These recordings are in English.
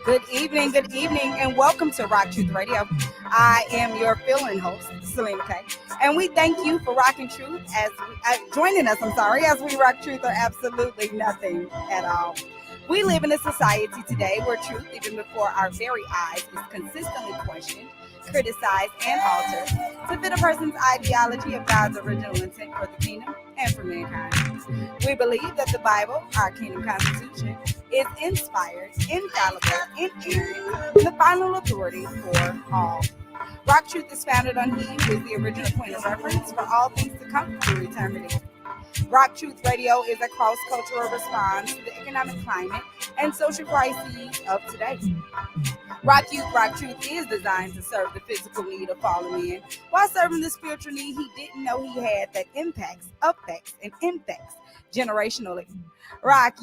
good evening, and welcome to RockTruth Radio. I am your fill-in host, Selena K, and we thank you for rocking truth as joining us. I'm sorry, as we rock truth or absolutely nothing at all. We live in a society today where truth, even before our very eyes, is consistently questioned, criticized, and altered to fit a person's ideology of God's original intent for the kingdom and for mankind. We believe that the Bible, our kingdom constitution, is inspired, infallible, inerrant, the final authority for all. Rock Truth is founded on He, who is the original point of reference for all things to come through eternity. Rock Truth Radio is a cross-cultural response to the economic climate and social crises of today. Rock Truth is designed to serve the physical need of fallen men while serving the spiritual need he didn't know he had that impacts, affects, and infects generationally. Rock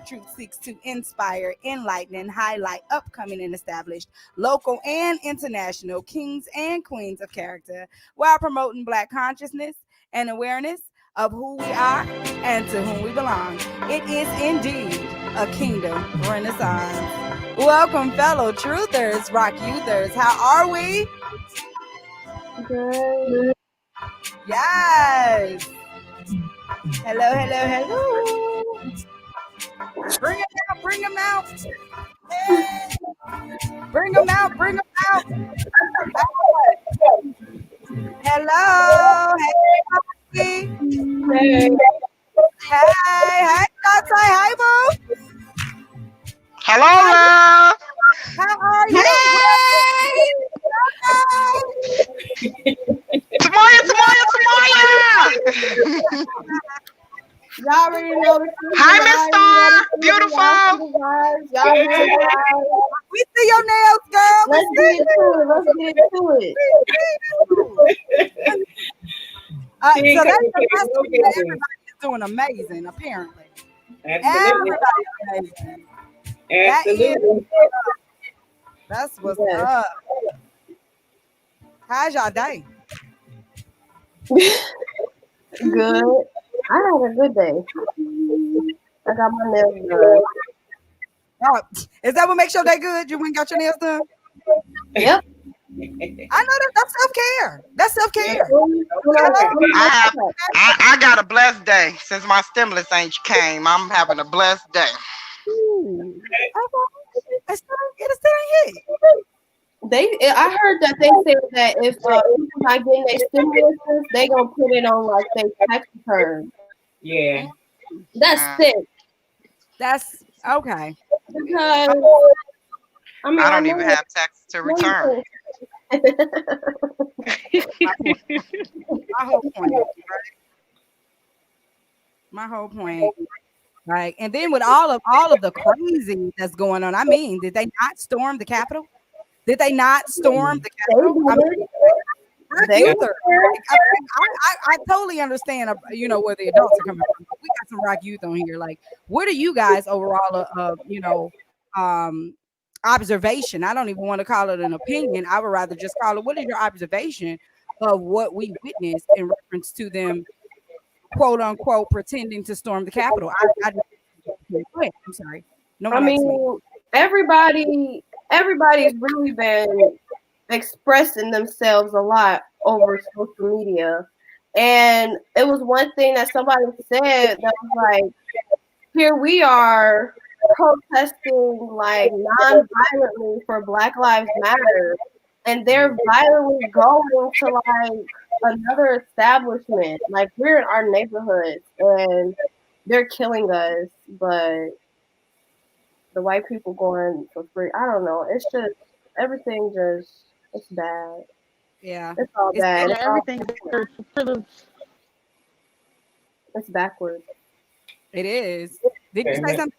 Truth seeks to inspire, enlighten, and highlight upcoming and established local and international kings and queens of character while promoting Black consciousness and awareness of who we are and to whom we belong. It is indeed a kingdom renaissance. Welcome, fellow truthers, RockYouthers. How are we? Good. Yes. Hello. Bring them out. Hey. Bring them out. Hello. Hey. Hey. Hey, hi, boo. Hello. How are you? Hey. Tamaya. Y'all already know the Hi, Miss Star. Beautiful. Y'all know We see your nails, girl. Let's get into it. So that's the best of it. Everybody is doing amazing, apparently. Absolutely. Everybody amazing. Absolutely. That's what's up. How's y'all day? Good. I had a good day. I got my nails done. Oh, is that what makes your day good? You went and got your nails done? Yep. I know that's self-care. That's self-care. I got a blessed day since my stimulus ain't came. I'm having a blessed day. It still ain't hit. I heard that they said that if people not getting their stimulus, they gonna put it on like their tax return. Yeah. That's sick. That's okay. Because I don't even have taxes to return. My whole point. Right. And then with all of the crazy that's going on, I mean, did they not storm the Capitol? Did they not storm the Capitol? I totally understand, where the adults are coming from. We got some Rock Youth on here. Like, what are you guys overall observation? I don't even want to call it an opinion. I would rather just call it, what is your observation of what we witnessed in reference to them, quote unquote, pretending to storm the Capitol? I'm sorry. No, I mean, everybody's really been expressing themselves a lot over social media. And it was one thing that somebody said that was like, here we are protesting like non-violently for Black Lives Matter, and they're violently going to like another establishment. Like, we're in our neighborhoods and they're killing us, but the white people going for free. I don't know. It's just everything it's bad. Yeah. It's all bad. Everything it's backwards. It is. Did you say something?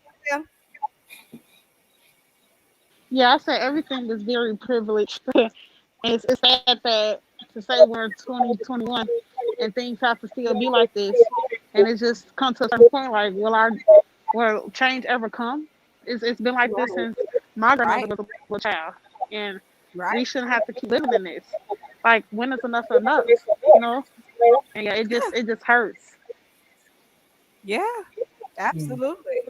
Yeah, I said everything is very privileged. And it's sad that to say we're in 2021 and things have to still be like this. And it just comes to a certain point like, will change ever come? It's been like this since my grandmother was a child. And we shouldn't have to keep living in this. Like, when is enough enough? And yeah, it just hurts. Yeah, absolutely.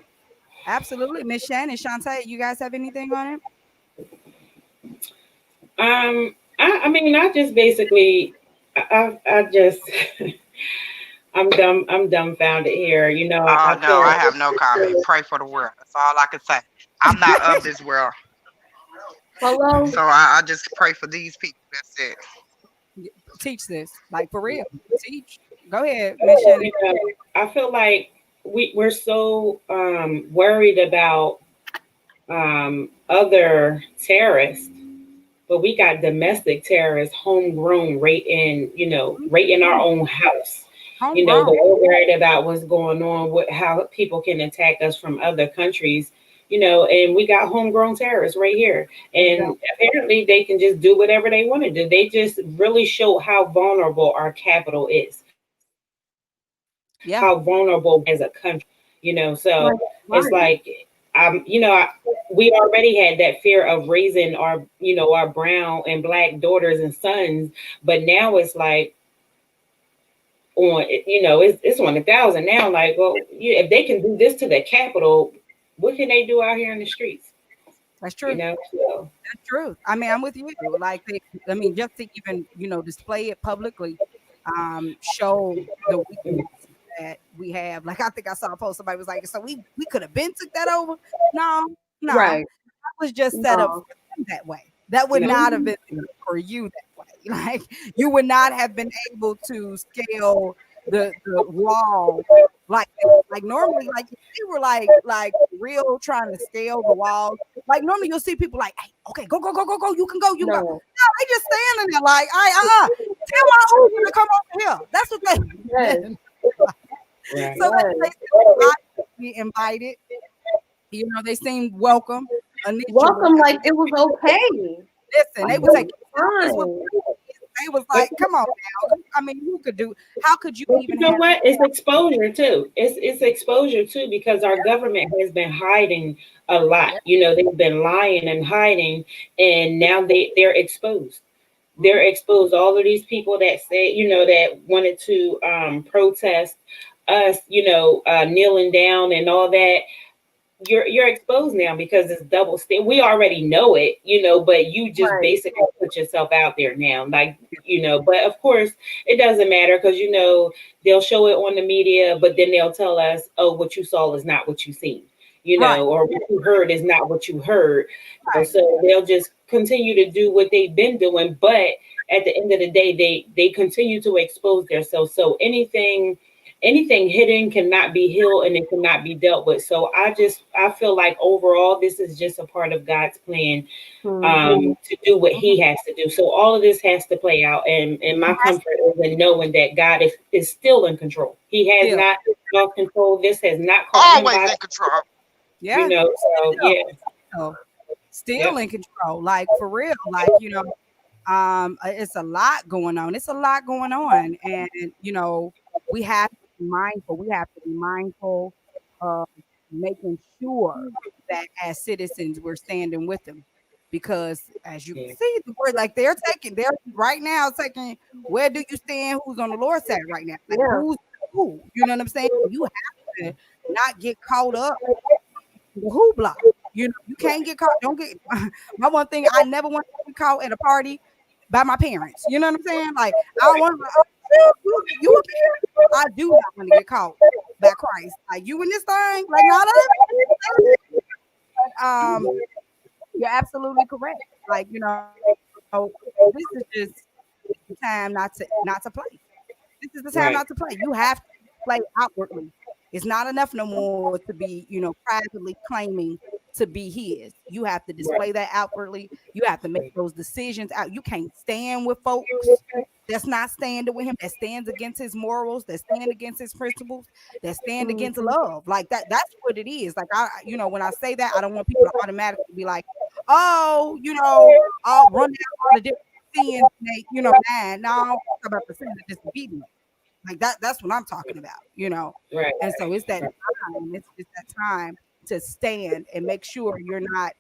Absolutely. Miss Shannon, Shantae, you guys have anything on it? I mean, I just basically, I just, I'm dumbfounded here. You know, Oh I no, feel I have no comment. Pray for the world. That's all I can say. I'm not of this world, Hello. so I just pray for these people. That's it. Teach this, like for real. Teach. Go ahead, Miss Shannon. you know, I feel like we're so worried about other terrorists, but we got domestic terrorists, homegrown, right in our own house. You know, Homegrown. but we're worried about what's going on with how people can attack us from other countries. You know, and we got homegrown terrorists right here, Yeah. and apparently they can just do whatever they want to do. They just really show how vulnerable our capital is, how vulnerable we are as a country. You know, so it's Right. like Right. we already had that fear of raising our brown and black daughters and sons, but now it's like it's on 1,000 now. Like, well, yeah, if they can do this to the Capitol, what can they do out here in the streets? That's You true. know, so That's true. I mean, I'm with you. Like, I mean, just to even display it publicly, show the weakness that we have. Like, I think I saw a post. Somebody was like, "So we could have been took that over." No, no, Right. that was just set up No. for them that way. That would no, not have been set up for you that way. Like, you would not have been able to scale the wall like that. Like normally, like if they were like real trying to scale the wall. Like normally you'll see people like, hey, okay, go, go, go, go, go. You can go, you can go. No. No, they just standing there like, tell my Uber to come over here. That's what they Yes. did. right. So Yes. they seemed be invited. They seemed welcome initially. Welcome like it was okay. Listen, Like they it would take was pictures with fine. they was But like, come on now. I mean, you could do how could you But you even know have what? It's exposure too. It's exposure too because our government has been hiding a lot. yeah. You know, they've been lying and hiding, and now they're exposed. They're Mhm. exposed. All of these people that said, that wanted to protest us, kneeling down and all that. You're exposed now because it's double standard. We already know it, but you just Right. basically put yourself out there now, like But of course, it doesn't matter because they'll show it on the media, but then they'll tell us, "Oh, what you saw is not what you seen," Right, or what you heard is not what you heard. right. So they'll just continue to do what they've been doing, but at the end of the day, they continue to expose themselves. So anything hidden cannot be healed and it cannot be dealt with. So I feel like overall this is just a part of God's plan Mm-hmm. to do what Mhm. he has to do. So all of this has to play out, and my That's comfort is in knowing that God is still in control. He has still. not lost control. This has not caught Always anybody, in control. Yeah. so Still. yeah. So, still Yep. in control. Like for real. Like, it's a lot going on. It's a lot going on. And, we have to be mindful. We have to be mindful of making sure that as citizens we're standing with them. Because as you can Yeah. see, the word like they're right now taking where do you stand, who's on the Lord's side right now? Like Yeah. who's who? You know what I'm saying? You have to not get caught up the hoopla. You can't get caught. Don't get my one thing. I never want to be caught at a party by my parents. You know what I'm saying? Like I don't want to. Oh, you up here? I do not want to get caught by Christ. Like you in this thing? Like not you're absolutely correct. Like this is just the time not to play. This is the time Right. not to play. You have to play outwardly. It's not enough no more to be, privately claiming to be his. You have to Right. display that outwardly. You have to make those decisions out. You can't stand with folks that's not standing with him, that stands against his morals, that stand against his principles, that stand against Mm-hmm. love. Like that's what it is. Like when I say that, I don't want people to automatically be like, oh, I'll run down all the different sins, man. No, I'm talking about the sin of disobedience. Like that's what I'm talking about. Right. And so it's that Right. time, it's that time to stand and make sure you're not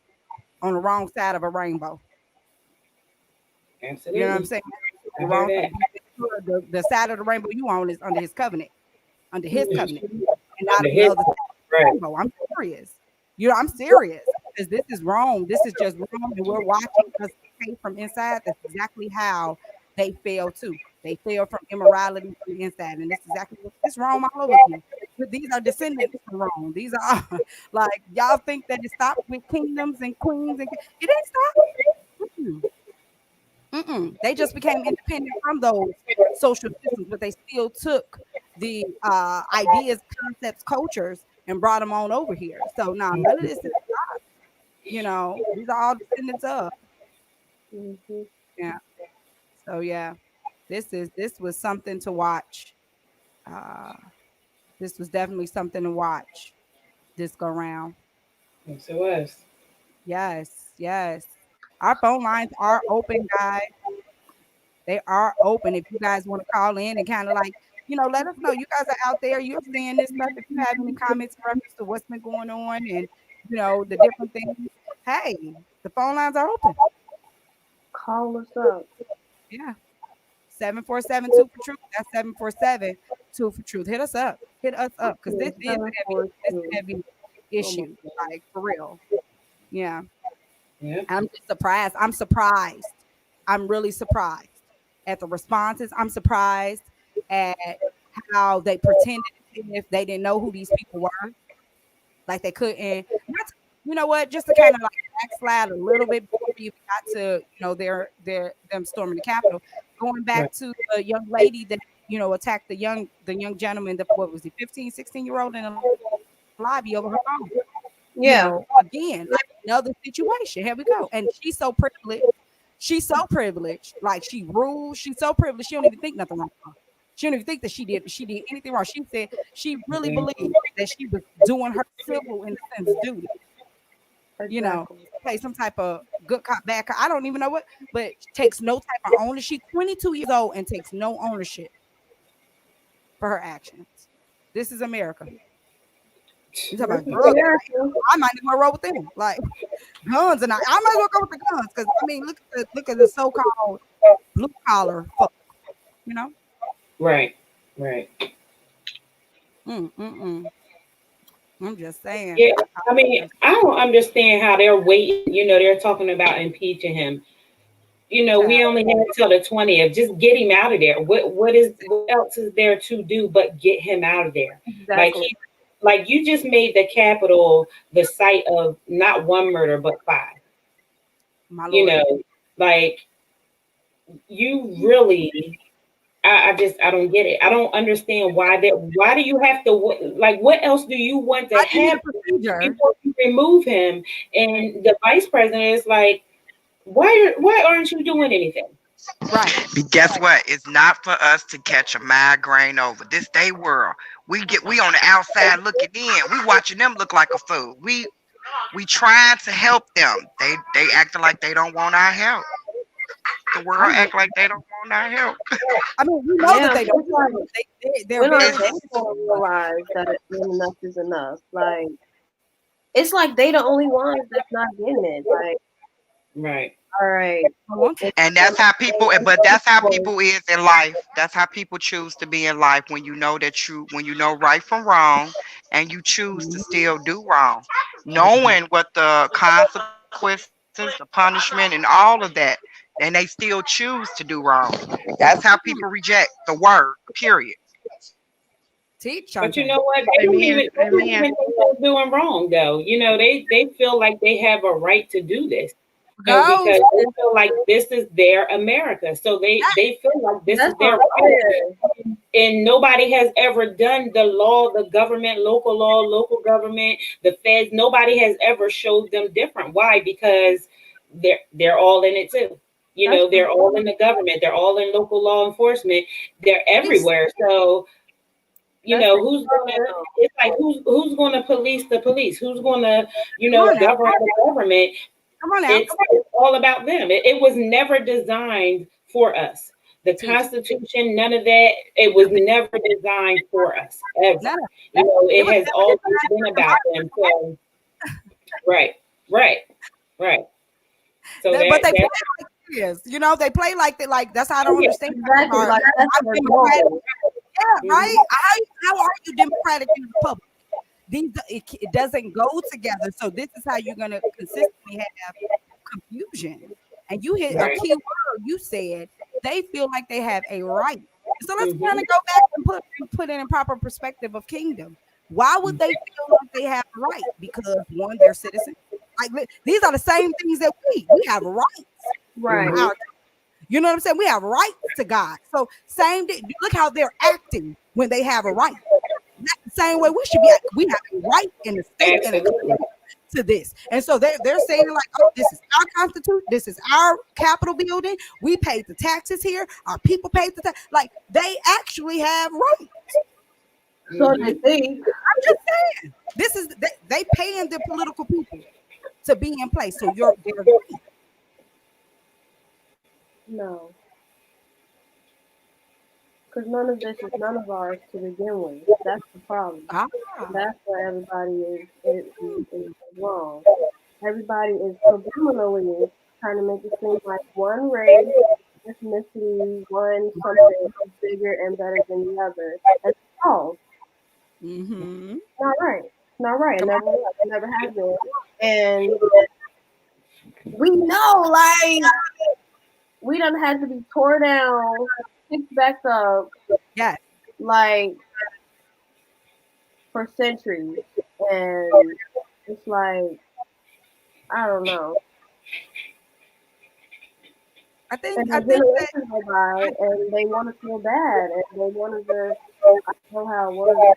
on the wrong side of a rainbow. You know what I'm Absolutely. saying? I The hear wrong that. make sure the side of the rainbow you on is under his covenant, and not Under on the his other side of the right. rainbow. I'm serious. I'm serious because this is wrong. This is just wrong, and we're watching us okay from inside, that's exactly how they fail too. They fail from immorality from the inside, and that's exactly what it's Rome all over again. But these are descendants from Rome. These are like y'all think that it stopped with kingdoms and queens, and it didn't stop. Mm-mm. Mm-mm. They just became independent from those social systems, but they still took the ideas, concepts, cultures, and brought them on over here. So now none of this is, these are all descendants of. Mm-hmm. Yeah. So yeah, this was something to watch. Uh, this was definitely something to watch this go round. Yes, it was. Yes, yes. Our phone lines are open, guys. They are open. If you guys want to call in and kind of like, let us know. You guys are out there. You're seeing this stuff. If you have any comments in reference to what's been going on and, the different things, hey, the phone lines are open. Call us up. Yeah. 747-2 for truth. That's 747-2 for truth. Hit us up. Hit us up. Because this is a heavy issue. Like, for real. Yeah. Yeah. I'm just surprised. I'm surprised. I'm really surprised at the responses. I'm surprised at how they pretended as if they didn't know who these people were. Like they couldn't. You know what? Just to kind of like backslide a little bit before we even got to them storming the Capitol. Going back to the young lady that attacked the young gentleman. What was he? 15, 16-year-old in a lobby over her phone. Yeah. Again, like another situation. Here we go. And she's so privileged. She's so privileged. Like she rules. She's so privileged. She don't even think nothing wrong. She don't even think that she did anything wrong. She said she really believed that she was doing her civil in a sense duty. Exactly. Play some type of good cop, bad cop. I don't even know what, but takes no type of ownership. 22 years old and takes no ownership for her actions. This is America. You talk about drugs. I might as well roll with them. Like guns, and I might as well go with the guns because look at the so-called blue collar folk. Right. I'm just saying. Yeah, I mean, I don't understand how they're waiting. They're talking about impeaching him. We only have until the 20th. Just get him out of there. What else is there to do but get him out of there? Exactly. Like you just made the Capitol the site of not one murder but 5. My Lord. Like you really. I don't get it. I don't understand why do you have to what else do you want to have before you remove him? And the vice president is like, why aren't you doing anything? Right. Guess what? It's not for us to catch a migraine over. This day world. We on the outside looking in. We watching them look like a fool. We trying to help them. They acting like they don't want our help. The world act like they don't want our help. I mean, we know that they don't. They're very realize that enough is enough. Like it's like they the only ones that's not getting it. Like right. All right. And that's how people is in life. That's how people choose to be in life when you know right from wrong and you choose to still do wrong. Knowing what the consequences, the punishment and all of that, and they still choose to do wrong. That's how people reject the word, period. But you know what? They don't even think they're doing wrong though. They feel like they have a right to do this. Because they feel like this is their America. So they feel like this is their right. And nobody has ever done the law, the government, local government, the feds. Nobody has ever showed them different. Why? Because they're all in it too. They're all in the government. They're all in local law enforcement. They're everywhere. So who's who's going to police the police? Who's going to govern the government? Come on now. It's all about them. It was never designed for us. The Constitution, none of that. It was never designed for us ever. It has always been about them. So, right. So but they play like it is. They play like that. Like that's how I don't understand. Exactly. Like I'm democratic. Yeah, right. How are you democratic in the Republic? It doesn't go together. So this is how you're going to consistently have confusion And you hit a Right. key word. You said they feel like they have a right. So let's Mhm. kind of go back and put it in proper perspective of kingdom. Why would they feel like they have a right? Because one, they're citizens. Like these are the same things that we have rights. Right. Our, you know what I'm saying? We have rights to God. So look how they're acting when they have a right. That's the same way we should be. We have a right in the state and a Absolutely. to this. And so they're saying like, oh, this is our constitution, this is our Capitol building. We paid the taxes here. Our people paid the tax. Like they actually have rights. So they think. I'm just saying. This is they paying the political people to be in place. So they're agreeing. No. Because none of this is none of ours to begin with. That's the problem. Ah, That's where everybody is wrong. Everybody is subliminally trying to make it seem like one race, ethnicity, one something is bigger and better than the other. And it's false. mm-hmm. Not right. Not right. It never was. It never has been. And we know, like, we done had to be tore down, picked back up, Yes. like, for centuries. And it's like, I don't know. I think And the that generations go by, and they want to feel bad, and they want to just, I know how it was,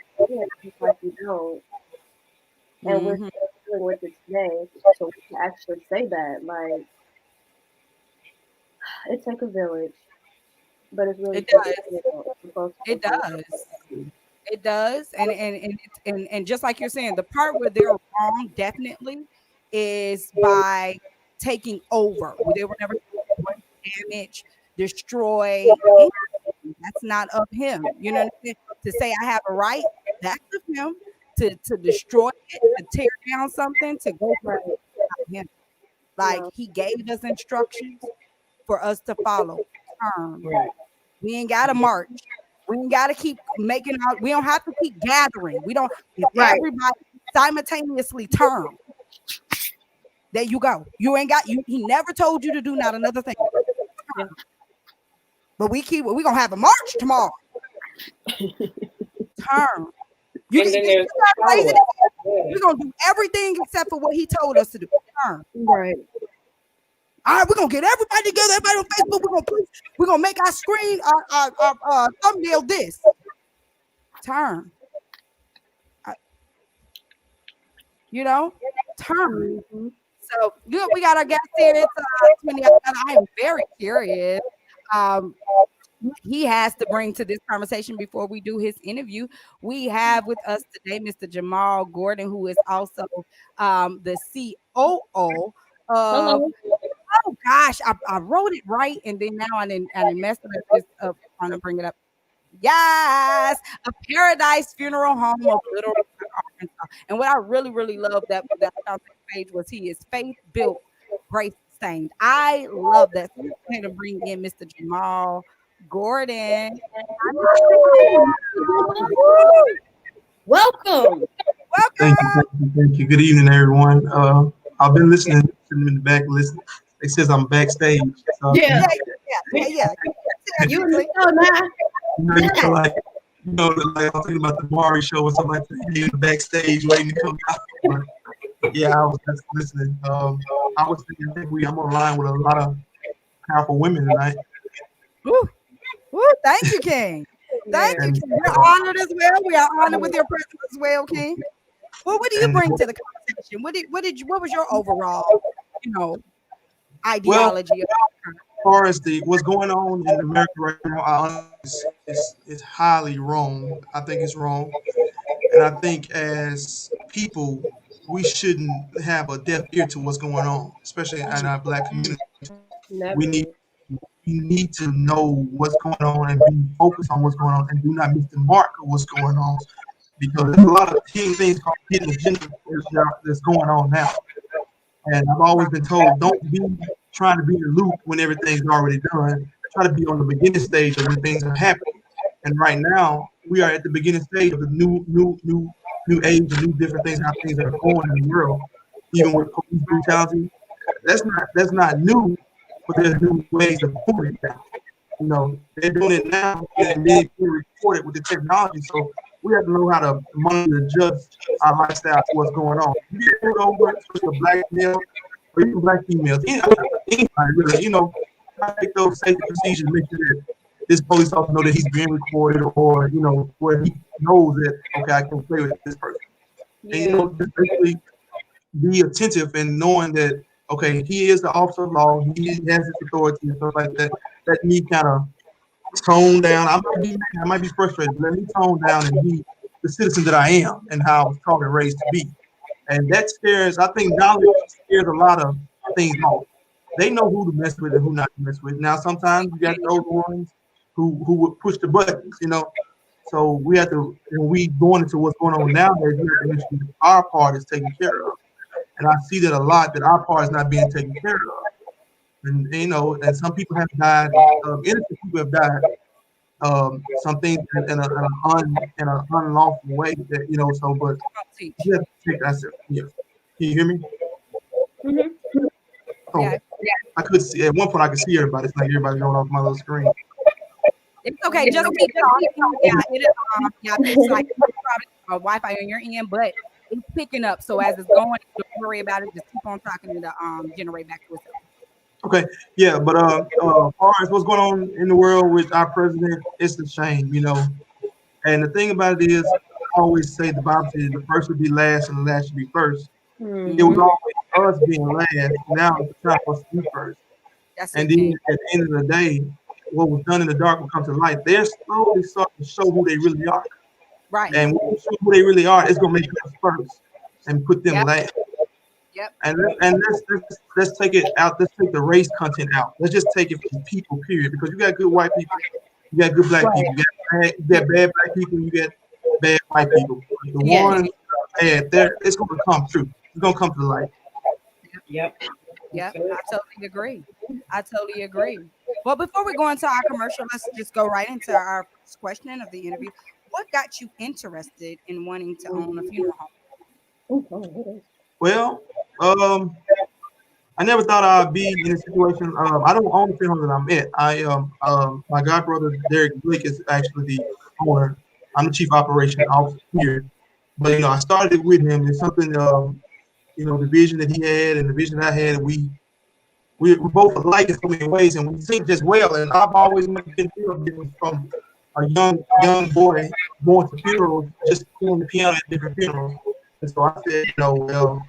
just like you don't. And we're mhm. still dealing with it today, so we can actually say that. Like, it takes a village, but it's really It does. supposed to It does. It does. And just like you're saying, the part where they're wrong definitely is by taking over. They were never damage, destroy anything. That's not of him. You know what I'm saying? To say I have a right, that's of him. To destroy it, to tear down something, to go for Right. it, that's not him. Like No. he gave us instructions for us to follow. Right. We ain't got to march. We ain't got to keep making out. We don't have to keep gathering. We don't. If Right. everybody simultaneously turn, there you go. You ain't got you. He never told you to do not another thing. But we gonna have a march tomorrow. Turn. You And then you there's got crazy. power. We're gonna do everything except for what he told us to do. Turn. Right. All right, we're gonna get everybody together, everybody on Facebook. We're gonna make our screen, our thumbnail this. Turn. You know, turn. Mm-hmm. So good, we got our guest here. It's 20. I am very curious. He has to bring to this conversation before we do his interview. We have with us today Mr. Jamal Gordon, who is also the COO of. Hello. Oh gosh, I wrote it right, and then now I didn't mess it up. Just trying to bring it up. Yes, a Paradise Funeral Home of Little Rock, Arkansas. And what I really, really loved that page was he is faith built, grace sustained. I love that. So we're going to bring in Mr. Jamal Gordon. Welcome. Welcome. Thank you. Good evening, everyone. I've been listening to them in the back. Listen, it says I'm backstage. So, Yeah. Yeah. You in the show now. like, like I was thinking about the Maury show or something like that. You in the backstage waiting to come out. Yeah, I was just listening. I was thinking I'm online with a lot of powerful women tonight. Woo. Thank you, King. Thank you, King. We're honored as well. We are honored with your presence as well, King. Well, what do you bring to the conversation? What was your overall, ideology? As far as what's going on in America right now, it's highly wrong. I think it's wrong, and I think as people, we shouldn't have a deaf ear to what's going on, especially in our Black community. Never. We need to know what's going on and be focused on what's going on, and do not miss the mark of what's going on, because there's a lot of hidden things called hidden agenda that's going on now. And I've always been told, don't be trying to be the loop when everything's already done. Try to be on the beginning stage of when things are happening. And right now, we are at the beginning stage of the new age and new different things, how things are going in the world. Even with police brutality, that's not new. but there's new ways of doing it now. You know, they're doing it now and they record it with the technology. So we have to know how to monitor and adjust our lifestyle to what's going on. You get pulled over, especially a black male or even black females, anybody really, you know, take those safety procedures, make sure that this police officer know that he's being recorded, or you know, where he knows that okay, I can play with this person. And you know, just basically be attentive and knowing that okay, he is the officer of law, he has his authority and stuff like that. Let me kind of tone down. I might be frustrated, but let me tone down and be the citizen that I am and how I was taught and raised to be. And that scares, I think knowledge scares a lot of things off. They know who to mess with and who not to mess with. Now, sometimes you got those ones who would push the buttons, you know. So we have to, when we going into what's going on nowadays, we have to make sure that our part is taken care of. And I see that a lot, that our part is not being taken care of. And you know, and some people have died, innocent people have died. Some things in an unlawful way that you know. So, but you have to take that. Yeah. Can you hear me? Mm-hmm. Oh, yeah. I could see at one point. I could see everybody. It's like everybody going off my little screen. It's okay. Just keep talking. Yeah, it is. Yeah, it's like probably Wi-Fi on your end, but it's picking up. So as it's going, don't worry about it. Just keep on talking and generate back to itself. Okay, yeah, but as far as what's going on in the world with our president, it's a shame, you know. And the thing about it is, I always say the Bible says the first would be last and the last should be first. Mm-hmm. It was always us being last. Now it's time for us to be first. And then at the end of the day, what was done in the dark will come to light. They're slowly starting to show who they really are. Right. And when we show who they really are, it's gonna make us first and put them last. Yep. And let's take it out. Let's take the race content out. Let's just take it from people, period. Because you got good white people, you got good black people, you got bad black people, you got bad white people. The ones that there, it's gonna come true. It's gonna come to the light. Yep. Yep. I totally agree. Well, before we go into our commercial, let's just go right into our first question of the interview. What got you interested in wanting to own a funeral home? Well, I never thought I'd be in a situation. I don't own the funeral that I'm at. My god brother Derek Blake is actually the owner. I'm the chief operation officer here. But you know, I started it with him. It's something, you know, the vision that he had and the vision I had. We both alike in so many ways, and we sing just well. And I've always been from a young boy going to funerals, just playing the piano at different funerals. And so I said, you know, well,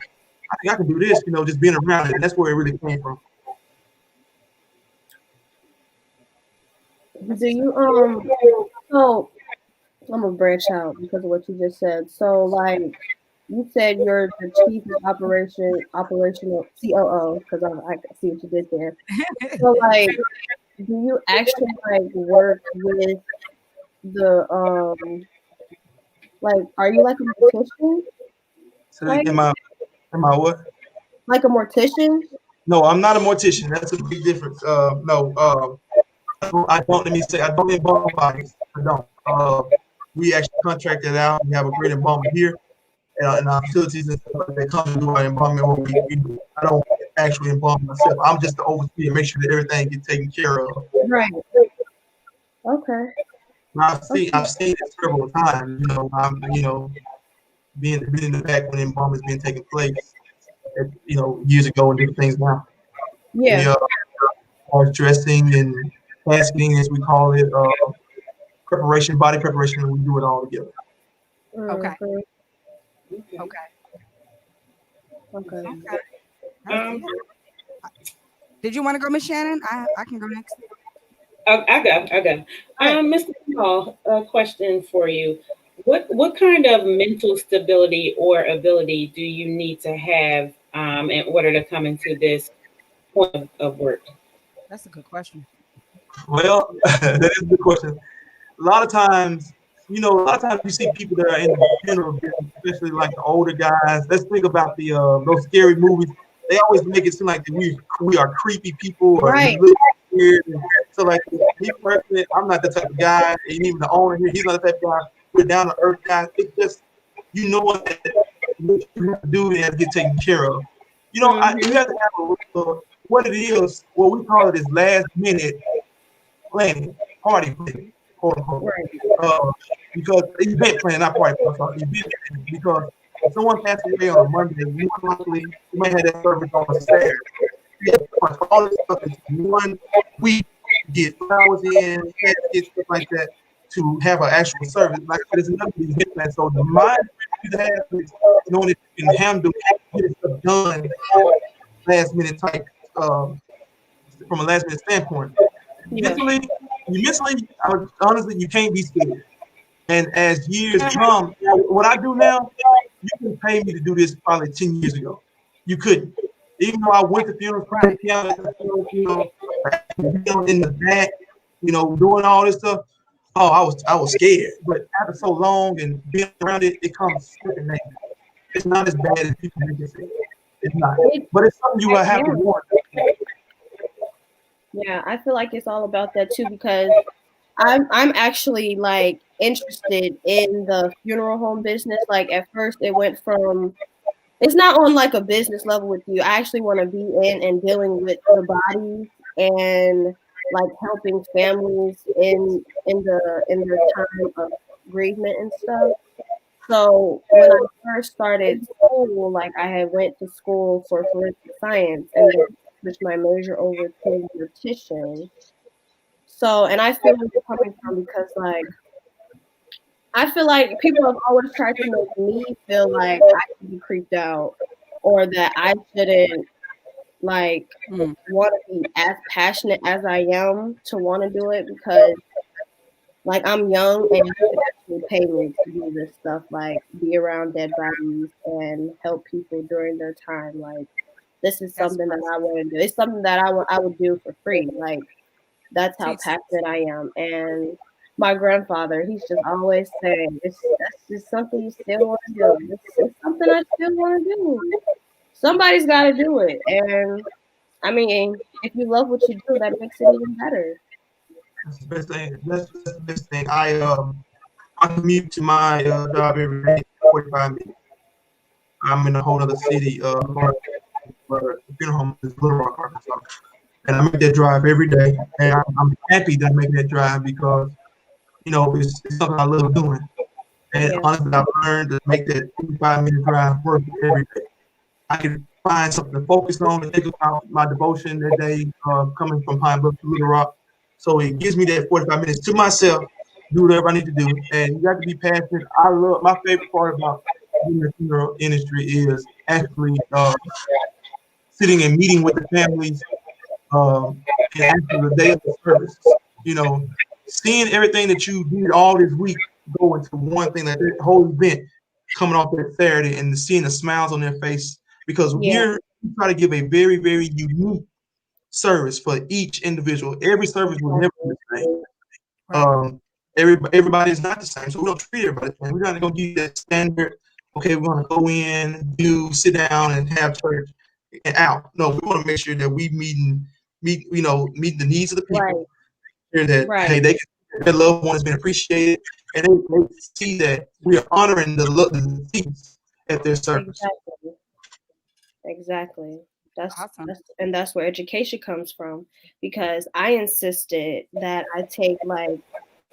I think I can do this, you know, just being around it. And that's where it really came from. Do you so I'm gonna branch out because of what you just said. So like you said you're the chief of operational COO, because I see what you did there. So like do you actually like work with the like are you like a mortician? So like, am I what? Like a mortician? No, I'm not a mortician. That's a big difference. No, I don't. Let me say, I don't embalm bodies. I don't. We actually contracted out. We have a great embalmer here, and our facilities and stuff. They come and do our embalming. I don't actually embalm myself. I'm just the overseer, make sure that everything gets taken care of. Right. Okay. I've seen it several times. You know, being in the back when embalming is being taken place. You know, years ago and different things now. Yeah. Dressing and casketing, as we call it, preparation, body preparation, and we do it all together. Okay. Did you want to go, Miss Shannon? I can go next. I go. Mr. Jamal, a question for you. What kind of mental stability or ability do you need to have in order to come into this point of work? That's a good question. Well, that is a good question. A lot of times you see people that are in the funeral business, especially like the older guys. Let's think about the those scary movies. They always make it seem like we are creepy people or right. Weird. So like me personally, I'm not the type of guy, and even the owner here, he's not the type of guy. We're down to earth guys. It's just what you have to do and get taken care of. You know, you have to have what it is, what we call it is last minute planning, party planning, quote unquote. Uh, because event planning, not party planning, sorry, event planning. Because if someone passes away on a Monday, more likely you might have that service on a Saturday. Yeah, for all this stuff is 1 week to get flowers in, caskets, stuff like that, to have an actual service. Like I said, it's another event plan. So the mind you have is knowing that you can handle get stuff done last minute type from a last minute standpoint. Yeah. Mentally, honestly, you can't be scared. And as years come, what I do now, you can pay me to do this probably 10 years ago. You couldn't. Even though I went to funerals, playing piano at the funeral, in the back, doing all this stuff. Oh, I was scared. But after so long and being around it, it comes second nature. It's not as bad as people make it seem. It's not. But it's something you have to want. Yeah, I feel like it's all about that too because I'm actually like interested in the funeral home business. Like at first it went from it's not on like a business level with you. I actually want to be in and dealing with the bodies and like helping families in their time of bereavement and stuff. So when I first started school, like I had went to school for forensic science and then switched my major over to nutrition. So, and I feel where you're coming from because, like, I feel like people have always tried to make me feel like I should be creeped out or that I shouldn't, like, want to be as passionate as I am to want to do it because, like, I'm young and you could actually pay me to do this stuff, like, be around dead bodies and help people during their time. Like, this is something that I want to do. It's something that I would do for free. Like, that's how passionate I am. And my grandfather, he's just always saying, that's just something you still want to do. It's something I still want to do. Somebody's got to do it. And I mean, if you love what you do, that makes it even better. That's the best thing. That's the best thing. I commute to my job every day, 45 minutes. I'm in a whole other city. The funeral home is Little Rock, Arkansas. And I make that drive every day. And I'm happy that I make that drive because, it's something I love doing. And honestly, I've learned to make that 45-minute drive work every day. I can find something to focus on and think about my devotion that day coming from Pine Bluff to Little Rock. So it gives me that 45 minutes to myself, do whatever I need to do. And you got to be passionate. My favorite part about being in the funeral industry is actually sitting and meeting with the families and after the day of the service, seeing everything that you did all this week go into one thing, like that whole event coming off that Saturday and seeing the smiles on their face because we try to give a very, very unique service for each individual. Every service will never be the same. Everybody is not the same, so we don't treat everybody the same. We're not going to give you that standard. Okay, we're going to go in, sit down, and have church and out. No, we want to make sure that we meet the needs of the people. Right. That hey, their loved one has been appreciated, and they see that we are honoring the things at their service. Exactly. That's awesome. That's where education comes from because I insisted that I take like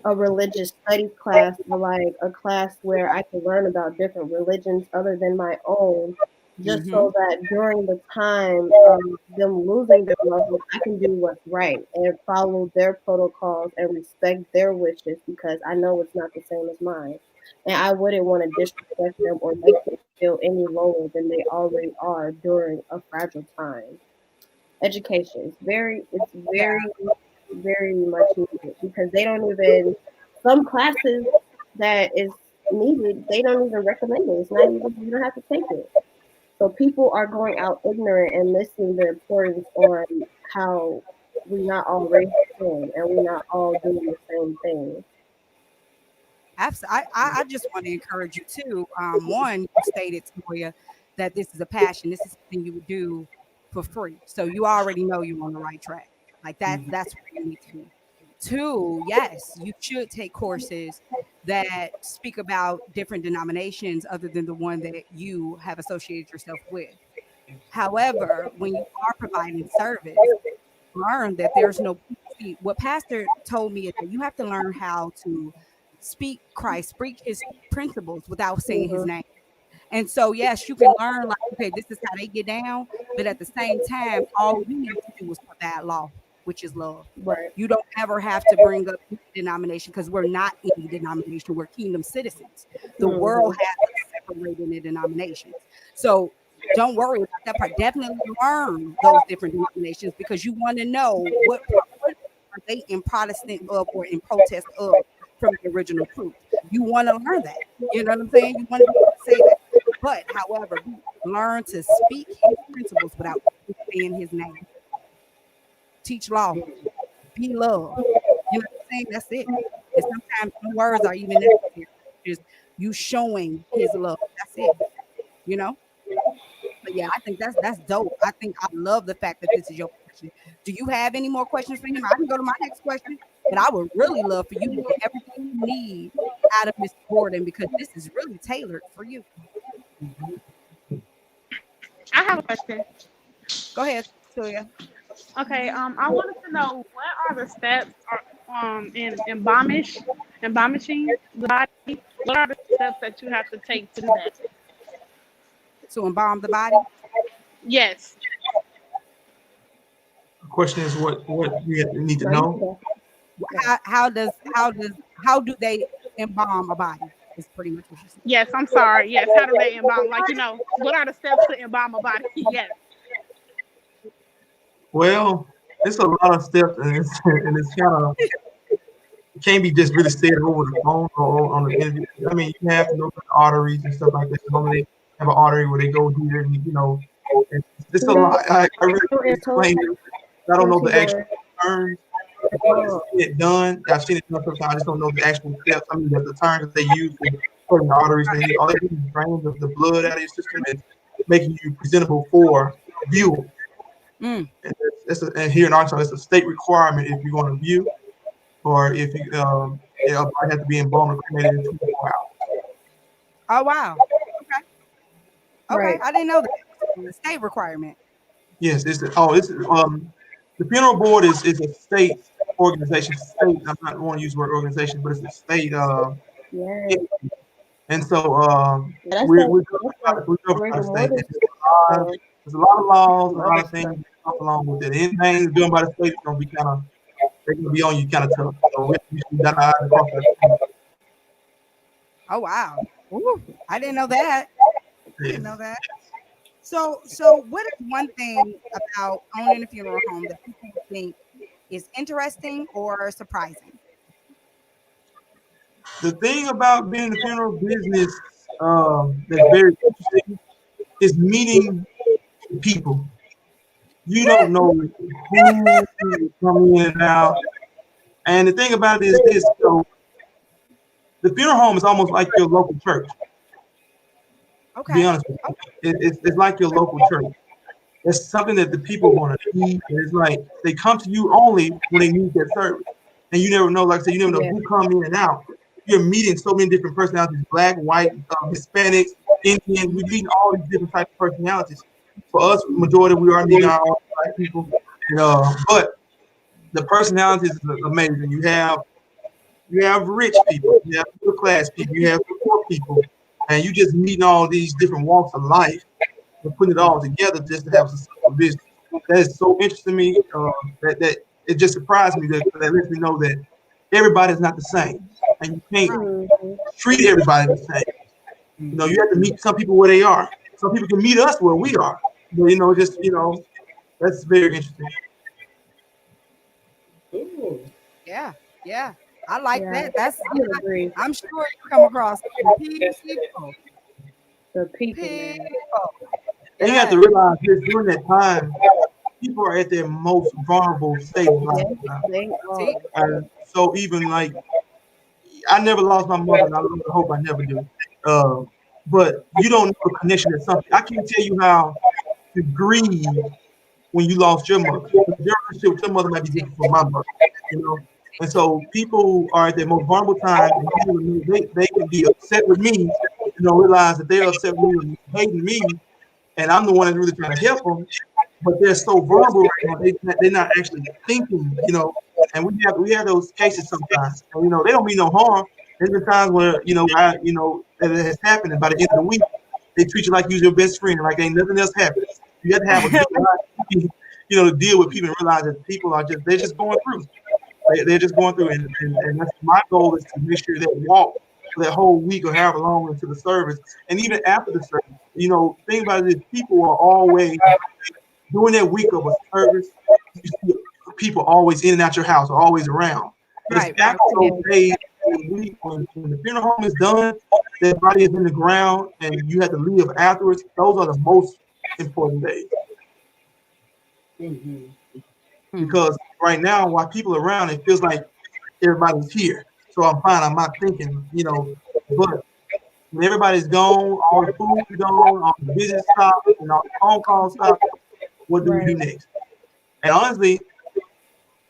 a religious studies class or like a class where I can learn about different religions other than my own, just so that during the time of them losing their loved ones, I can do what's right and follow their protocols and respect their wishes because I know it's not the same as mine. And I wouldn't want to disrespect them or make them feel any lower than they already are during a fragile time. Education is very, very much needed because they don't even, some classes that is needed, they don't even recommend it. It's not even, you don't have to take it. So people are going out ignorant and missing the importance on how we're not all raised the same and we're not all doing the same thing. Absolutely. I just want to encourage you too. One, you stated, Toya, that this is a passion. This is something you would do for free. So you already know you're on the right track. Like that's where you need to be. Two, yes, you should take courses that speak about different denominations other than the one that you have associated yourself with. However, when you are providing service, learn that there's no, see, what Pastor told me is that you have to learn how to speak Christ, speak his principles without saying his Mhm. name. And so, yes, you can learn like, okay, this is how they get down, but at the same time, all you need to do is provide law, which is love. Right. You don't ever have to bring up any denomination because we're not any denomination. We're kingdom citizens. The world has us separated into denominations. So don't worry about that part. Definitely learn those different denominations because you want to know what are they in Protestant of or in protest of from the original truth. You want to learn that. You know what I'm saying? You want to be able to say that. But however, learn to speak his principles without saying his name. Teach law. Be love. You know what I'm saying? That's it. And sometimes the words are even necessary. Just you showing his love. That's it. You know? But yeah, I think that's dope. I think I love the fact that this is your question. Do you have any more questions for him? I can go to my next question, but I would really love for you to get everything you need out of Mr. Gordon because this is really tailored for you. I have a question. Go ahead, Celia. Okay, I wanted to know what are the steps in embalming the body? What are the steps that you have to take to do that? To embalm the body. Yes. The question is what we need to know. How do they embalm a body? Is pretty much what she said. Yes, I'm sorry. Yes, how do they embalm? Like, what are the steps to embalm a body? Yes. Well, it's a lot of steps, and it's kind of it can't be just really said over the phone or on the interview. I mean, you have to know the arteries and stuff like that. Normally, they have an artery where they go here, and it's a lot. I really can't explain it. I don't know the actual terms. I've seen it done. I've seen it done sometimes. I just don't know the actual steps. I mean, the terms that they use for certain arteries. All they do is drain the blood out of your system and making you presentable for view. Mm. And here in Arkansas, it's a state requirement if you're going to view or if you might have to be embalmed or cremated in 24 hours. Oh wow. Okay. Okay. Right. I didn't know that. It's a state requirement. Yes, the funeral board is a state organization. State. I'm not want to use the word organization, but it's a state. Yeah. And so That's we're like we're brick by the and state. mortar There's a lot of laws, a and lot other of things stuff. that come along with it. Anything done by the state is going to be they're going to be on you kind of tough. So we have to be done out across that state. Oh wow. Ooh, I didn't know that. I didn't know that. So what is one thing about owning a funeral home that people think is interesting or surprising? The thing about being in the funeral business that's very interesting is meeting people. You don't know who is coming in and out. And the thing about it is this: so the funeral home is almost like your local church. To be Okay. honest with you, it's like your local church. It's something that the people want to need. And it's like they come to you only when they need that service. And you never know, like I said, you never know who come in and out. You're meeting so many different personalities: black, white, Hispanics, Indian. We're meeting all these different types of personalities. For us, majority we are meeting our black people. And, but the personalities is amazing. You have rich people, you have middle class people, you have poor people, and you just meeting all these different walks of life and putting it all together just to have a successful business. That is so interesting to me. That it just surprised me that lets me know that everybody's not the same, and you can't treat everybody the same. You have to meet some people where they are. Some people can meet us where we are. But, that's very interesting. Ooh. Yeah. Yeah. I like Yeah, that. That's I would agree. I'm sure you come across people. The people, People. man. And you have to realize that during that time, people are at their most vulnerable state of life. They See? So even like, I never lost my mother, and I really hope I never do. But you don't know the connection to something. I can't tell you how to grieve when you lost your mother. Your relationship with your mother might be different from my mother. And so people are at their most vulnerable time, and they can be upset with me, realize that they're upset with me and hating me, and I'm the one that's really trying to help them, but they're so vulnerable right now. They're not actually thinking, you know. And we have those cases sometimes. And, you know, they don't mean no harm. There's been times where, you know, that it has happened, and by the end of the week, they treat you like you're your best friend, like ain't nothing else happened. You have to have a good life, you know, to deal with people and realize that people are they're just going through. They're just going through, and that's my goal is to make sure they walk for that whole week or however long into the service, and even after the service. You know, think about it is people are always during that week of a service. You see people always in and out your house, or always around. It's Right. after those days, the week when the funeral home is done, their body is in the ground, and you have to leave afterwards. Those are the most important days. Because right now, while people are around, it feels like everybody's here. So I'm fine. I'm not thinking, you know, but when everybody's gone, all the food is gone, all the business stops, and all the phone calls stop, what do we do next? And honestly,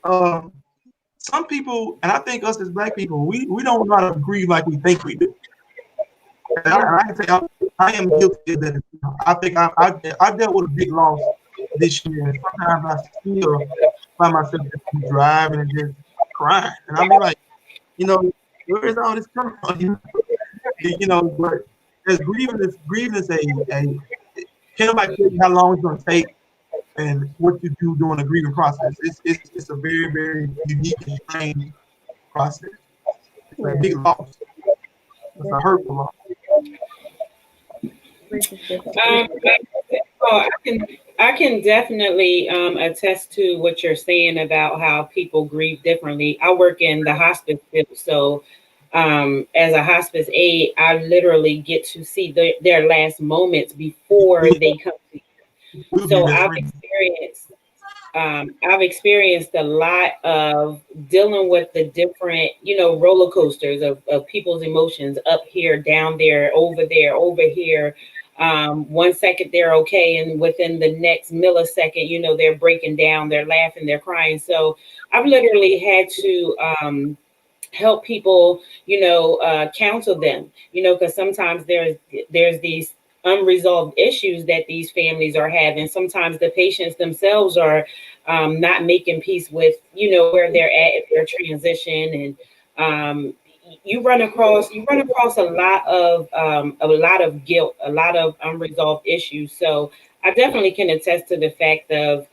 some people, and I think us as Black people, we don't know how to grieve like we think we do. And I can say I am guilty of that. I think I've dealt with a big loss this year. And sometimes I still find myself just driving and just crying. And I'll be like, you know, where is all this coming from? You know, but as grieving is a can't nobody tell you how long it's gonna take and what you do during the grieving process. It's a very, very unique and strange process. It's a big loss. It's a hurtful loss. I can definitely attest to what you're saying about how people grieve differently. I work in the hospice field, so as a hospice aide, I literally get to see their last moments before they come to you. So I've experienced a lot of dealing with the different, you know, roller coasters of people's emotions, up here, down there, over here. 1 second they're okay, and within the next millisecond, you know, they're breaking down, they're laughing, they're crying. So I've literally had to help people, you know, counsel them, you know, because sometimes there's these unresolved issues that these families are having. Sometimes the patients themselves are not making peace with, you know, where they're at in their transition, and you run across a lot of guilt, a lot of unresolved issues. So I definitely can attest to the fact of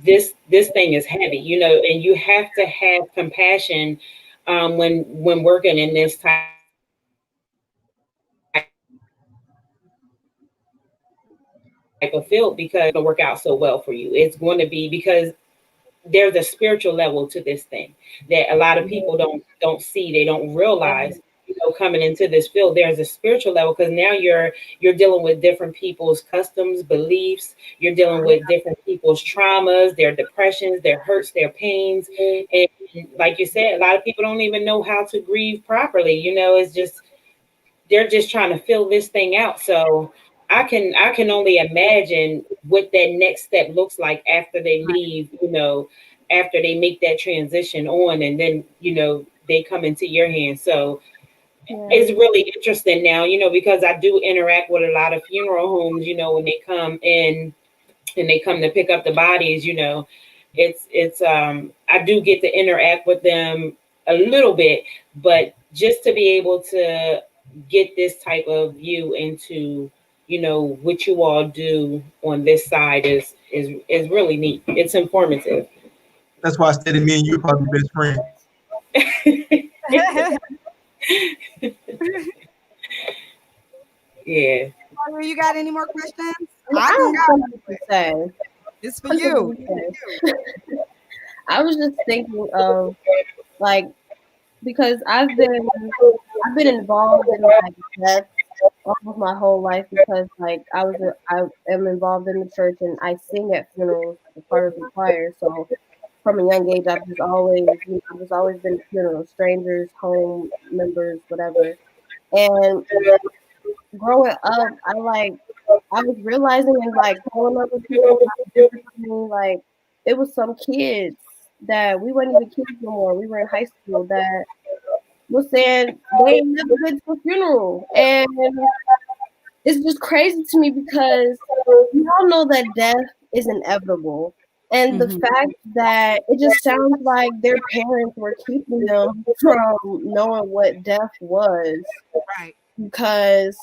this thing is heavy, you know, and you have to have compassion when working in this type of field, because it's going to work out so well for you. It's going to be because there's a spiritual level to this thing that a lot of people don't see, they don't realize. You know, coming into this field, there's a spiritual level, because now you're dealing with different people's customs, beliefs. You're dealing with different people's traumas, their depressions, their hurts, their pains. And like you said, a lot of people don't even know how to grieve properly. You know, it's just they're just trying to fill this thing out. So I can only imagine what that next step looks like after they leave, you know, after they make that transition on, and then, you know, they come into your hands. So it's really interesting now, you know, because I do interact with a lot of funeral homes, you know, when they come in and they come to pick up the bodies, you know, it's I do get to interact with them a little bit, but just to be able to get this type of view into, you know, what you all do on this side is really neat. It's informative. That's why I said to me and you are probably best friends. Yeah. You got any more questions? I don't have something to say. It's for you. I was just thinking of, like, because I've been involved in like death almost my whole life, because like I am involved in the church and I sing at funerals as part of the choir. So from a young age, I've just always been at funerals, strangers, home members, whatever. And growing up, I was realizing, and like telling other people how different for me, like it was some kids that we weren't even kids no more. We were in high school that was saying they ain't never been to a funeral, and it's just crazy to me because we all know that death is inevitable. And the fact that it just sounds like their parents were keeping them from knowing what death was. Right. Because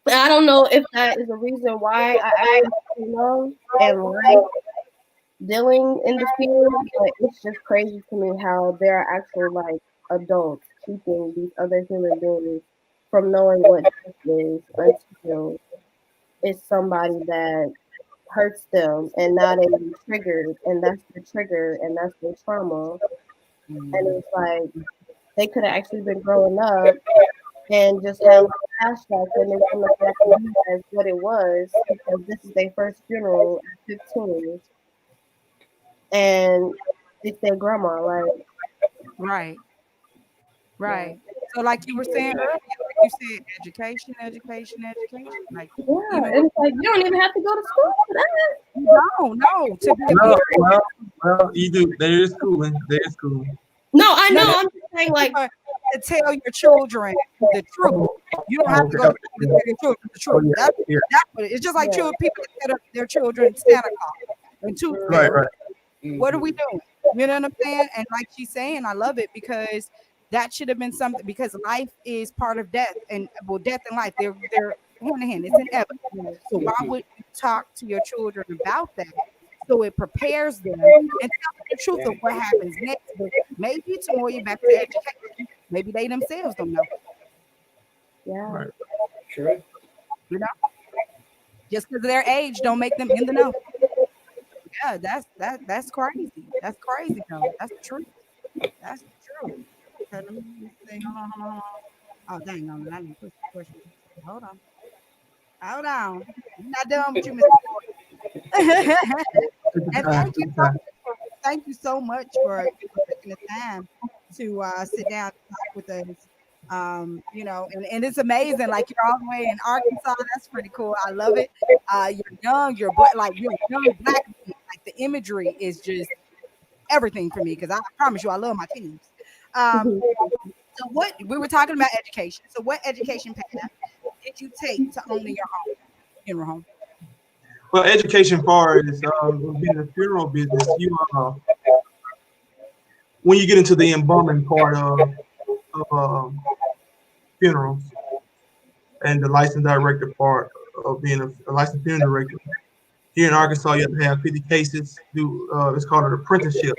I don't know if that is a reason why I actually love and like dealing in the field, but it's just crazy to me how there are actual like adults keeping these other human beings from knowing what death is until it's somebody that hurts them and now they be triggered and that's the trigger and that's their trauma. And it's like they could have actually been growing up and just have flashbacks and they wouldn't have to realize what it was because this is their first funeral at 15 and it's their grandma, like Right. Right. So like you were saying earlier, like you said, education, education, education. Like yeah, even and it's like you don't even have to go to school for that. no, to be Well, very well, you do. There is schooling. There is schooling. No, I know. no, I'm just saying, like, to tell your children the truth. You don't have to go to school to tell your children the Oh, truth. yeah, yeah. That's what it's just like Yeah. children, people that set up their children Santa Claus and Tooth Right, Fairy. right. What are we doing? You know what I'm saying? And like she's saying, I love it because that should have been something because life is part of death and well, death and life, they're hand in hand. It's inevitable. So why would you talk to your children about that? So it prepares them and tell them the truth of what happens next. But maybe it's more you back to education. Maybe they themselves don't know. yeah. Right. Sure. You know, just because of their age don't make them in the know. Yeah, that's crazy. That's crazy though. That's the truth. That's the truth. Okay, let me see. Hold on. Oh, dang on. I didn't push the question. Hold on. Hold on. I'm not done with you, Mr. And thank you so much for taking the time to sit down and talk with us. You know, and it's amazing. Like you're all the way in Arkansas. That's pretty cool. I love it. You're young. You're like you're a young black man. Like the imagery is just everything for me because I promise you, I love my teams. Um, so what we were talking about education. So what education path did you take to owning your home, funeral home? Well, education far as being in the funeral business, you when you get into the embalming part of funerals and the license director part of being a licensed funeral director. Here in Arkansas, you have to have 50 cases. It's called an apprenticeship.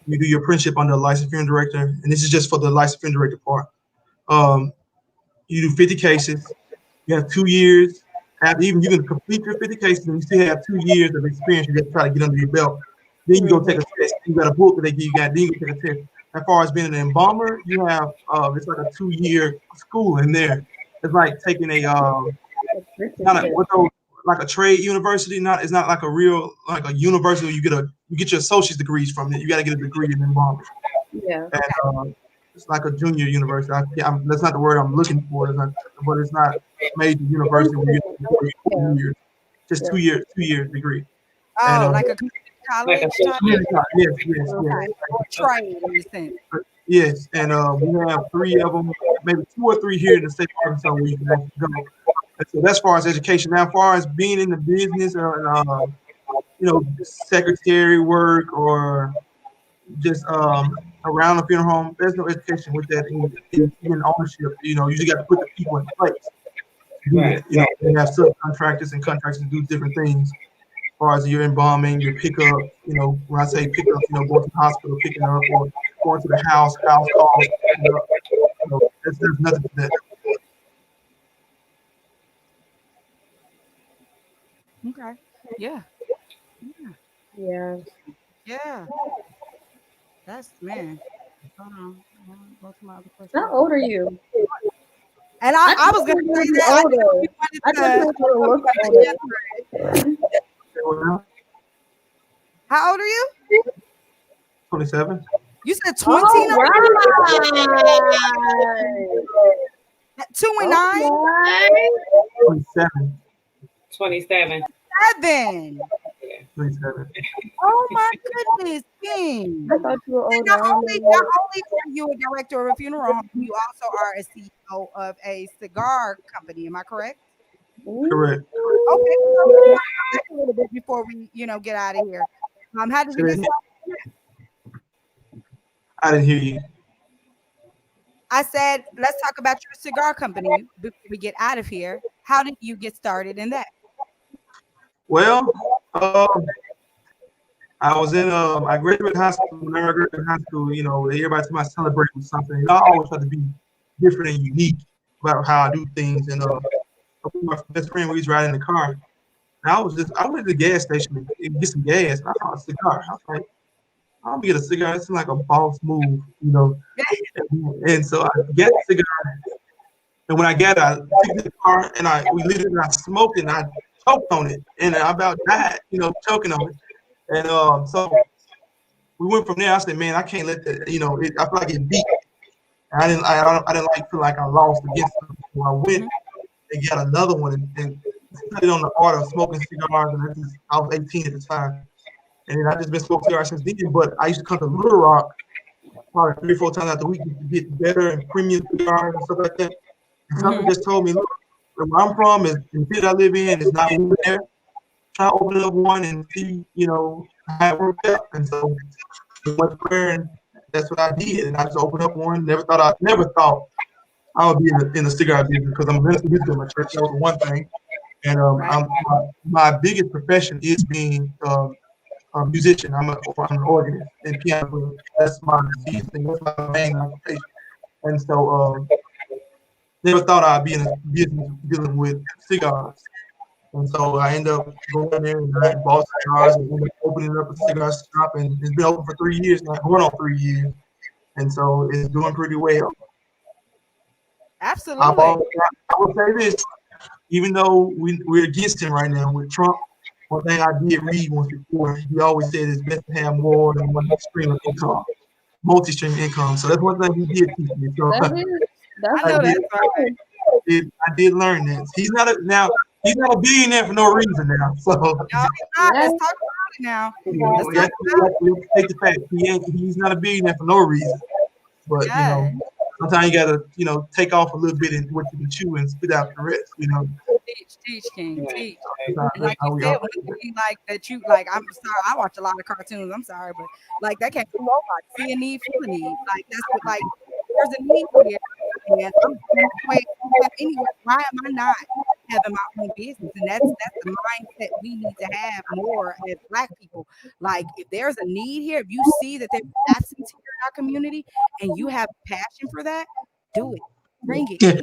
You do your apprenticeship under a licensed funeral director, and this is just for the licensed funeral director part. You do 50 cases. You have 2 years. After even you can complete your 50 cases, and you still have 2 years of experience. You just try to get under your belt. Then you go take a test. You got a book that they give you. Then you go take a test. As far as being an embalmer, you have it's like a 2-year school in there. It's like taking a not a, what those, like a trade university. It's not like a real like a university where you get your associate's degrees from it. You got to get a degree in embalming. Yeah. And it's like a junior university. That's not the word I'm looking for. But it's not major university where you get 2 years. Just 2 year degree. Oh, And, like a college type? Yes. Okay. Trade in a sense. Yes, and we have 3 of them, maybe 2 or 3 here in the state of Arkansas where you can actually go. And so that's as far as education. Now, as far as being in the business, secretary work or just around the funeral home, there's no education with that in ownership. You just got to put the people in place to do that. They have subcontractors and contractors to do different things. As far as your embalming, your pickup, when I say pickup, going to the hospital, picking up, or going to the house calls, there's nothing to that. Okay. Yeah. Yeah. That's man. Hold on. Go to my other question. How old are you? And I was gonna say that. Older. I thought you were look older. How old are you? 27. You said 29? Right. 29? 27. 27. 7. 37. Oh my goodness, King. I thought you were And older. not I don't only know. are you a director of a funeral home, you also are a CEO of a cigar company. Am I correct? Correct. Okay, so let's talk about that a little bit before we, get out of here. How did Say you that get again. started? I didn't hear you. I said, let's talk about your cigar company before we get out of here. How did you get started in that? Well, I was in I graduated high school. When I graduated high school, everybody told me I celebrate with something. I always try to be different and unique about how I do things. And my best friend, we was riding in the car. And I went to the gas station to get some gas. And I saw a cigar. I was like, I'm gonna get a cigar. It seemed like a boss move. And so I get the cigar. And when I got it, I took it to the car and we lit it and I smoked it and I choked on it. And I about died, choking on it. And so we went from there. I said, man, I can't let that, I feel like it beat. I didn't feel like I lost against them. So I went and got another one and studied on the art of smoking cigars. And I was 18 at the time. And then I just been smoking cigars since then. But I used to come to Little Rock probably 3 or 4 times out the week to get better and premium cigars and stuff like that. And something just told me, look, where I'm from is the city I live in is not even there. Try to open up one and see, how it worked out. And so it went prayer, and that's what I did. And I just opened up one. Never thought I would be in the cigar business because I'm a minister music in my church. That was one thing. And Right. my biggest profession is being a musician. I'm an organist and piano player. That's my biggest thing. That's my main occupation. And so never thought I'd be in a business dealing with cigars. And so I ended up going there and I bought cigars and ended up opening up a cigar shop. And it's been open for 3 years now, going on 3 years. And so it's doing pretty well. Absolutely. I will say this, even though we're against him right now with Trump, one thing I did read once before, he always said it's best to have more than one stream of income, multi-stream income. So that's one thing he did teach me. So That's I know I that's right. did learn that. He's not a billionaire for no reason now. So No, he's not. Let's talk about it now. Let's we have talk about it. to take the fact he's not a billionaire for no reason. But Yeah. sometimes you gotta take off a little bit and what you can chew and spit out the rest. Teach, King, teach. And That's like how you we said, are. one thing like that you like, I'm sorry, I watch a lot of cartoons. I'm sorry, but like that can't be nobody. See a need, feel a need. Like that's what there's a need here, and I'm doing this way anyway. Why am I not having my own business? And that's the mindset we need to have more as Black people. Like if there's a need here, if you see that there's absence here in our community, and you have passion for that, do it. Bring it Yeah. here.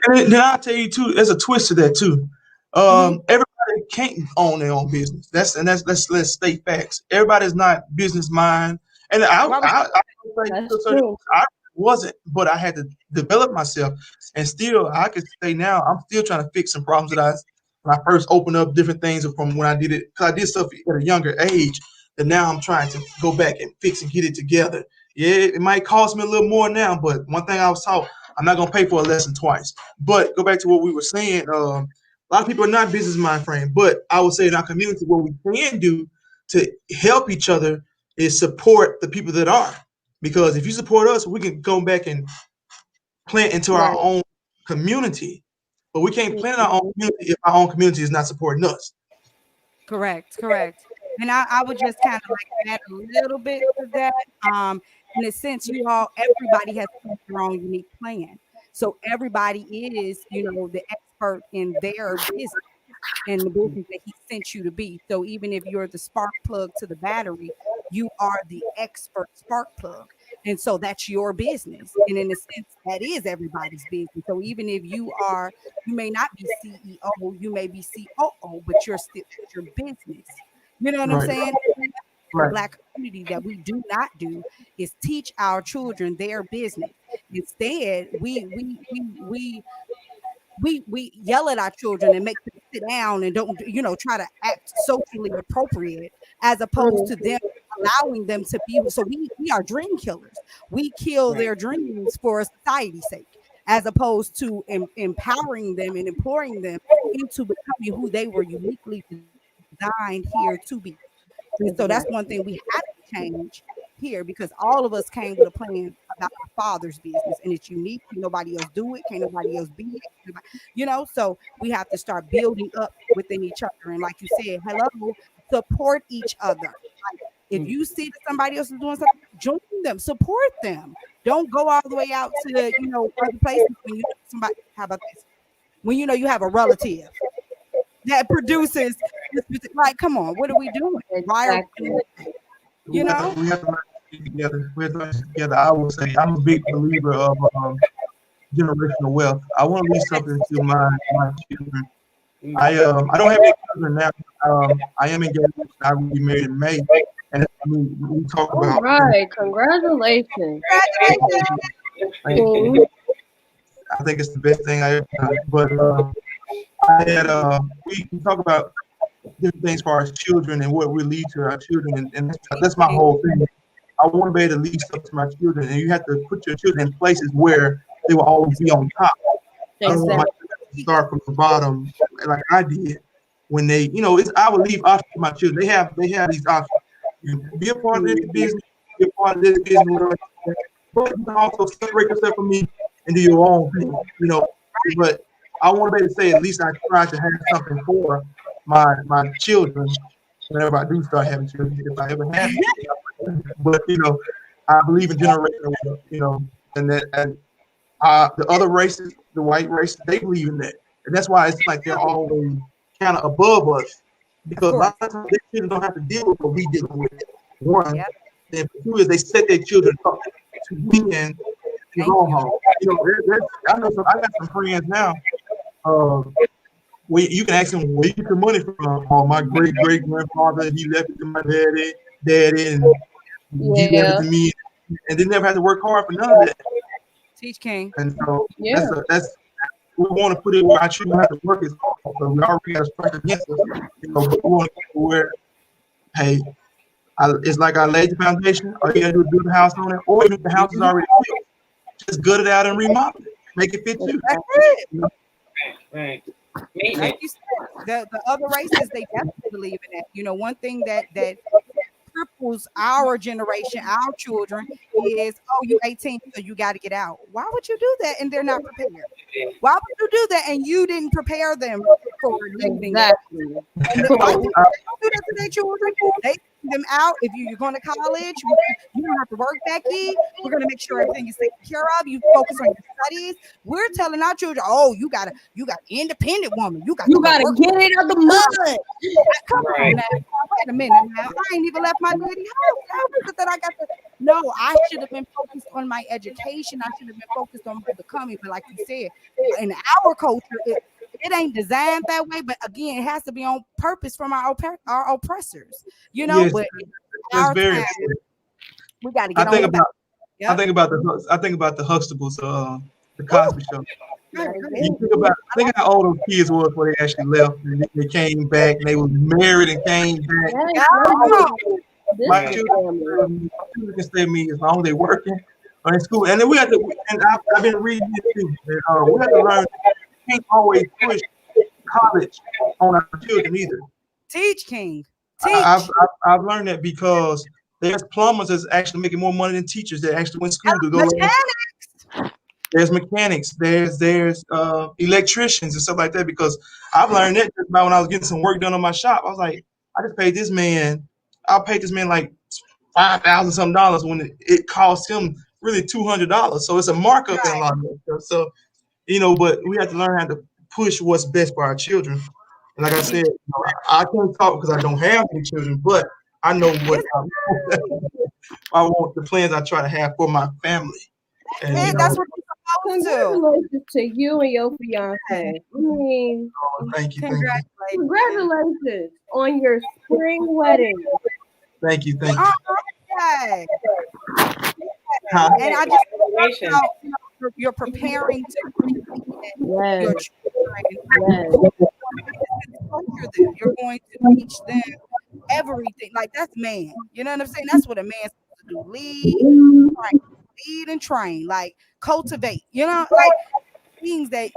And then I'll tell you too, there's a twist to that too. Hmm. Everybody can't own their own business. Let's state facts. Everybody's not business mind. And Why we that's true. I wasn't, but I had to develop myself. And still I could say now I'm still trying to fix some problems that when I first opened up different things from when I did it, because I did stuff at a younger age that now I'm trying to go back and fix and get it together. Yeah, it might cost me a little more now, but one thing I was taught, I'm not gonna pay for a lesson twice. But go back to what we were saying. A lot of people are not business mind frame, but I would say in our community, what we can do to help each other is support the people that are. Because if you support us, we can go back and plant into our Right. own community. But we can't plant in our own community if our own community is not supporting us. Correct, correct. And I would just kind of like add a little bit to that. In a sense, everybody has their own unique plan. So everybody is, the expert in their business and the business that he sent you to be. So even if you're the spark plug to the battery, you are the expert spark plug. And so that's your business. And in a sense, that is everybody's business. So even if you may not be CEO, you may be COO, but you're still it's your business. You know what I'm Right. saying? The Right. Black community that we do not do is teach our children their business. Instead, we yell at our children and make them sit down and don't try to act socially appropriate as opposed to them allowing them to be. So we are dream killers. We kill their dreams for society's sake as opposed to empowering them and imploring them into becoming who they were uniquely designed here to be. And so that's one thing we have to change here, because all of us came with a plan about our father's business, and it's unique. Can nobody else do it? Can nobody else be it? So we have to start building up within each other. And like you said, hello, support each other. Like, if you see that somebody else is doing something, join them, support them. Don't go all the way out to other places when you know somebody. How about this? When you know you have a relative that produces this, like, come on, what are we doing? Why are we doing that? We have to learn to stick together. We have to learn to stick together. I would say I'm a big believer of generational wealth. I want to leave something to my children. I don't have any children now. I am engaged. I will be married in May, and we talk All about. right, congratulations. I think it's the best thing I ever done. But I had we talk about different things for our children and what we lead to our children, and that's my whole thing. I want to be able to lead stuff to my children, and you have to put your children in places where they will always be on top. I don't want my children to start from the bottom like I did when they, I would leave options to my children. They have these options. You can be a part of this business, be a part of this business, whatever. But you can also separate yourself from me and do your own thing, But I want to be able to say at least I tried to have something for my children whenever I do start having children, if I ever have. But I believe in generational wealth, and the other races, the white race, they believe in that, and that's why it's like they're always kind of above us, because a lot of times their children don't have to deal with what we deal with. One, then two is they set their children up to win in the long haul. I got some friends now. You can ask them where you get the money from. Oh, my great grandfather, he left it to my daddy, and he left it to me, and they never had to work hard for none of that. Teach King. And so that's we want to put it where our children have to work as hard. So we already got a strike against us. But we want to get to where, hey, it's like I laid the foundation. All you gotta do is build the house on it, or even if the house is already built, just gut it out and remodel it, make it fit you. That's it. Right. Like you said, the other races, they definitely believe in that. One thing that cripples our generation, our children, is, oh, you 18, so you got to get out. Why would you do that and they're not prepared? Why would you do that and you didn't prepare them for leaving? Exactly. And the white people, they don't do that to their children. They send them out. If you're going to college, you don't have to work, Becky. We're going to make sure everything is taken care of. You focus on your studies. We're telling our children, oh, you got independent woman. You got to get it out the mud. Come on now. Wait a minute now. I ain't even left my daddy house. How is it that I got to? No, I should have been focused on my education. I should have been focused on my becoming. But like you said, in our culture, it ain't designed that way. But again, it has to be on purpose from our oppressors. Yes, but that's very time, true. we got to get on that. I think about the Huxtables, the Cosby Show. You think how old those kids was when they actually left, and they came back, and they were married and came back. My children can stay with me as long as they're working or in school. And then we have to, and I've been reading this too. We have to learn we can't always push college on our children either. Teach, King. Teach. I've learned that because there's plumbers that's actually making more money than teachers that actually went to school to go. There's mechanics, there's electricians and stuff like that, because I've learned that just about when I was getting some work done on my shop. I was like, I paid this man like $5,000 something when it cost him really $200. So it's a markup in a lot of that stuff. So, but we have to learn how to push what's best for our children. And like I said, I can't talk because I don't have any children, but I know what I want, the plans I try to have for my family. And that's what congratulations to you and your fiance. I mean, thank you. Congratulations on your spring wedding. Thank you. Okay. And I just you're preparing to your children. You're going to teach them everything. Like, that's man. You know what I'm saying? That's what a man's supposed to do. Lead and train, like cultivate, like things that,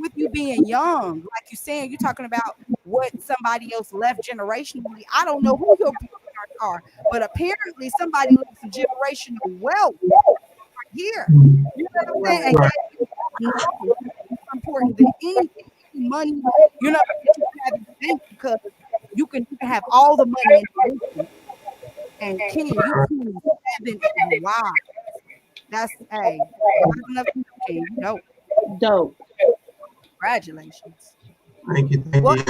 with you being young, like you're saying, you're talking about what somebody else left generationally. I don't know who your parents are, but apparently somebody left some generational wealth here. You know what I'm saying? And Right. that is more important than anything, any money, you know, that you can have in the bank, because you can have all the money in the world. And Ken, you 27 and wise. That's wise enough to know, Ken. You know, Dope. congratulations. Thank Well, you.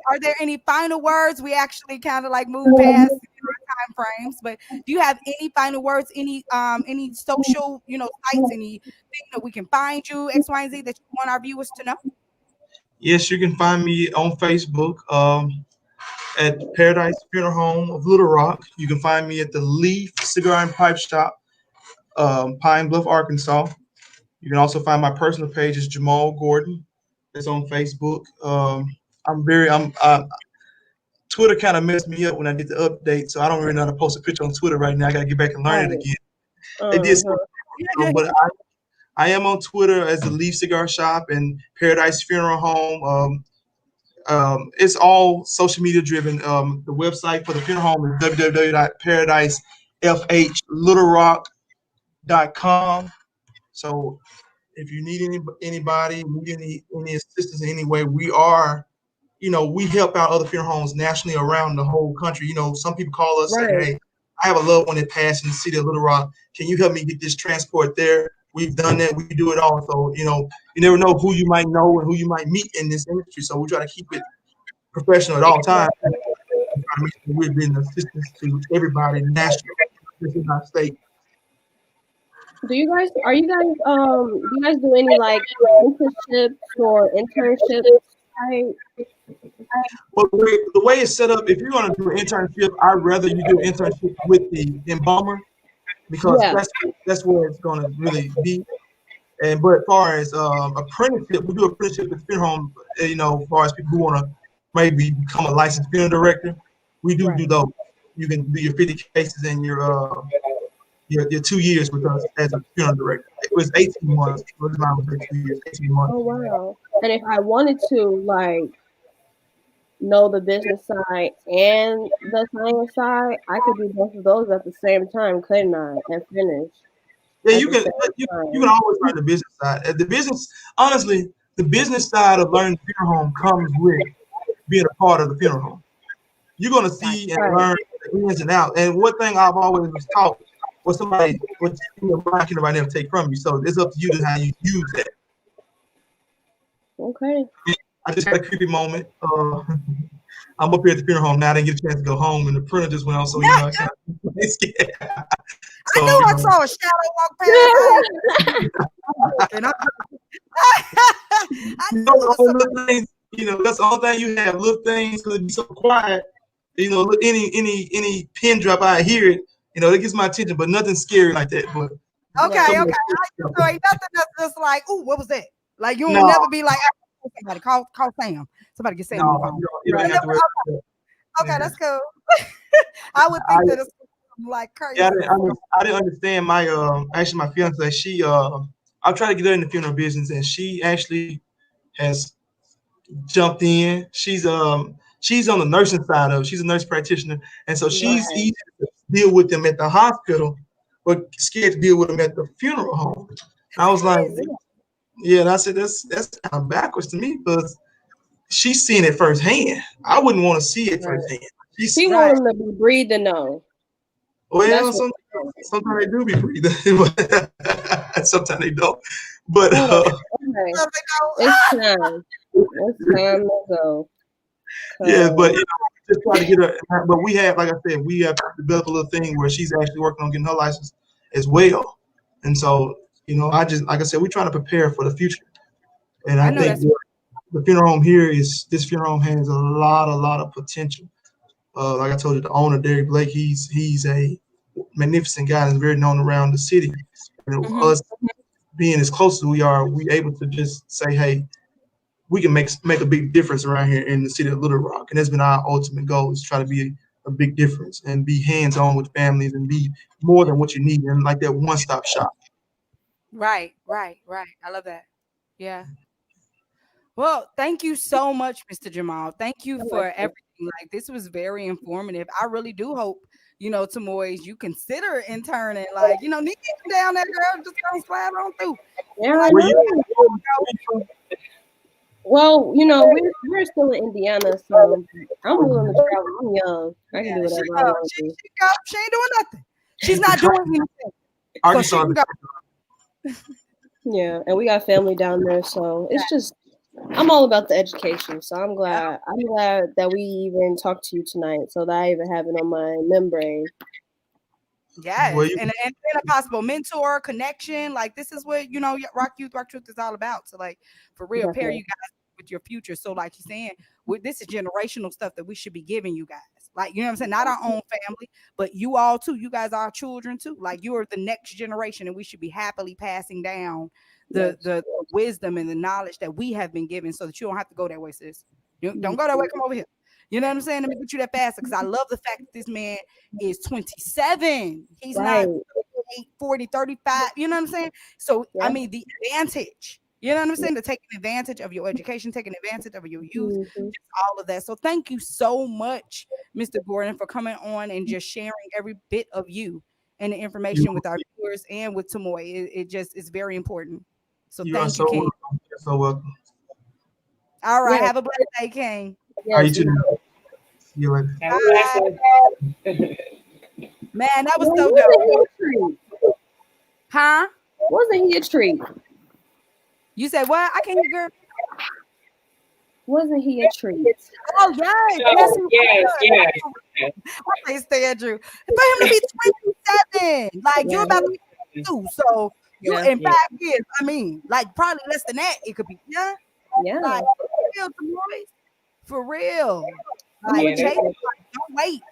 are there any final words? We actually kind of like moved past time frames, but do you have any final words? Any social, sites, anything that we can find you, X, Y, and Z, that you want our viewers to know? Yes, you can find me on Facebook at Paradise Funeral Home of Little Rock. You can find me at the Leaf Cigar and Pipe Shop, Pine Bluff, Arkansas. You can also find my personal page is Jamal Gordon. It's on Facebook. I'm Twitter kind of messed me up when I did the update, so I don't really know how to post a picture on Twitter right now. I got to get back and learn it Right. again. It did, but I am on Twitter as the Leaf Cigar Shop and Paradise Funeral Home. It's all social media driven. The website for the funeral home is www.paradiselittlerock.com. So if you need anybody, need any assistance in any way, we help out other funeral homes nationally around the whole country. Some people call us saying, Right. "Hey, I have a loved one that passed in the city of Little Rock. Can you help me get this transport there?" We've done that. We do it all. So, you never know who you might know and who you might meet in this industry. So we try to keep it professional at all times. Try to make sure we're being assistance to everybody nationally. This is our state. Do you guys do any like internships or internships? I But the way it's set up, if you're going to do an internship, I'd rather you do an internship with the embalmer, because Yeah. that's where it's going to really be. But as far as apprenticeship, we do apprenticeship at the funeral home. As far as people who want to maybe become a licensed funeral director, we do Right. those. You can do your 50 cases and your 2 years with us as a funeral director. It was 18 months. It was not 2 years, 18 months. Oh wow. And if I wanted to like know the business side and the science side, I could do both of those at the same time, couldn't I? And finish Yeah, at you the can same you time. can always learn the business side. Honestly, the business side of learning the funeral home comes with being a part of the funeral home. You're gonna see and Right. learn the ins and outs. And one thing I've always was taught what you see in mind can nobody ever take from you. So it's up to you to how you use that. Okay. I just had a creepy moment. I'm up here at the funeral home now. I didn't get a chance to go home, and the printer just went on. So I kind of scared. I So knew I saw a shadow walk past. I knew it was somebody. little things, that's the only thing you have. Little things could be so quiet. Look, any pin drop, I hear it. It gets my attention, but nothing scary like that. But Okay. some of So ain't nothing that's just like, ooh, what was that? Like you will no, never be like, somebody call Sam. Somebody get Sam on the no, phone. you don't have to worry about that. Okay, Yeah. that's cool. I would think that it's like crazy. Yeah, I didn't understand my actually my fiance. I tried to get her in the funeral business, and she actually has jumped in. She's on the nursing side of it. She's a nurse practitioner, and so she's Right. easy to deal with them at the hospital, but scared to deal with them at the funeral home. I was like, yeah, and I said that's kind of backwards to me, because she's seeing it firsthand. I wouldn't want to see it Right. firsthand. She Right. want them to be breathing though. Well, That's what sometimes they do be breathing, sometimes they don't. But hold on. Okay. So they It's know, time. It's time to go. yeah, but 'Cause just try to get her. But we have, like I said, we have developed a little thing where she's actually working on getting her license as well. And so, I just, like I said, we're trying to prepare for the future. And I I know think that's the funeral home here this funeral home has a lot of potential. Like I told you, the owner, Derek Blake, he's a magnificent guy that's very known around the city. And Mhm. us being as close as we are, we able to just say, hey, we can make a big difference around here in the city of Little Rock. And that's been our ultimate goal, is try to be a big difference and be hands-on with families and be more than what you need, and like that one-stop shop. right. I love that. Yeah. Well, thank you so much, Mr. Jamal. Thank you You're for welcome. everything. Like this was very informative. I really do hope, Tamoys, you consider interning. Like, need to get down there, girl. Just gonna slide on through. Yeah, Like, I Where you know. at? Well, we're still in Indiana, so I'm willing to travel. I'm young. I can do yeah, whatever I want to do. she ain't doing nothing. She's not doing anything. So she Arkansas. can go. Yeah, and we got family down there, so it's just I'm all about the education. So I'm glad that we even talked to you tonight, so that I even have it on my membrane. Where Yes, you? and a possible mentor connection. Like this is what Rock Youth, Rock Truth is all about. So like for real, pair Definitely. you guys with your future. So like you're saying, this is generational stuff that we should be giving you guys. Like what I'm saying, not our own family, but you all too. You guys are children too. Like you are the next generation, and we should be happily passing down Yes. the wisdom and the knowledge that we have been given, so that you don't have to go that way, sis. You don't go that way. Come over here. You know what I'm saying? Let me get you that faster because I love the fact that this man is 27. He's Right. not 40, 35. You know what I'm saying? So, I Yeah. mean, the advantage, you know what I'm saying? To taking advantage of your education, taking advantage of your youth, Mhm. just all of that. So, thank you so much, Mr. Gordon, for coming on and just sharing every bit of you and the information with our viewers and with Tamoy. It just is very important. So, You are thank you, so King. welcome. You're so welcome. All right. Yeah. Have a blessed day, King. How you Yes. too? See you later. Have a blessed one. Man, that was Well, so wasn't dope. he a treat? Huh? Wasn't he a treat? You said what? I can't hear, girl. Wasn't he a treat? Oh, yes. Yes, So, yes. I say stay at Drew. For him to be 27, like you're Yeah. about to be 2. So you Yeah. in Yeah. 5 years, I mean, like probably less than that, it could be. Yeah. Yeah. Like for real, boys. For real. I'm Like Yeah, with chase, you.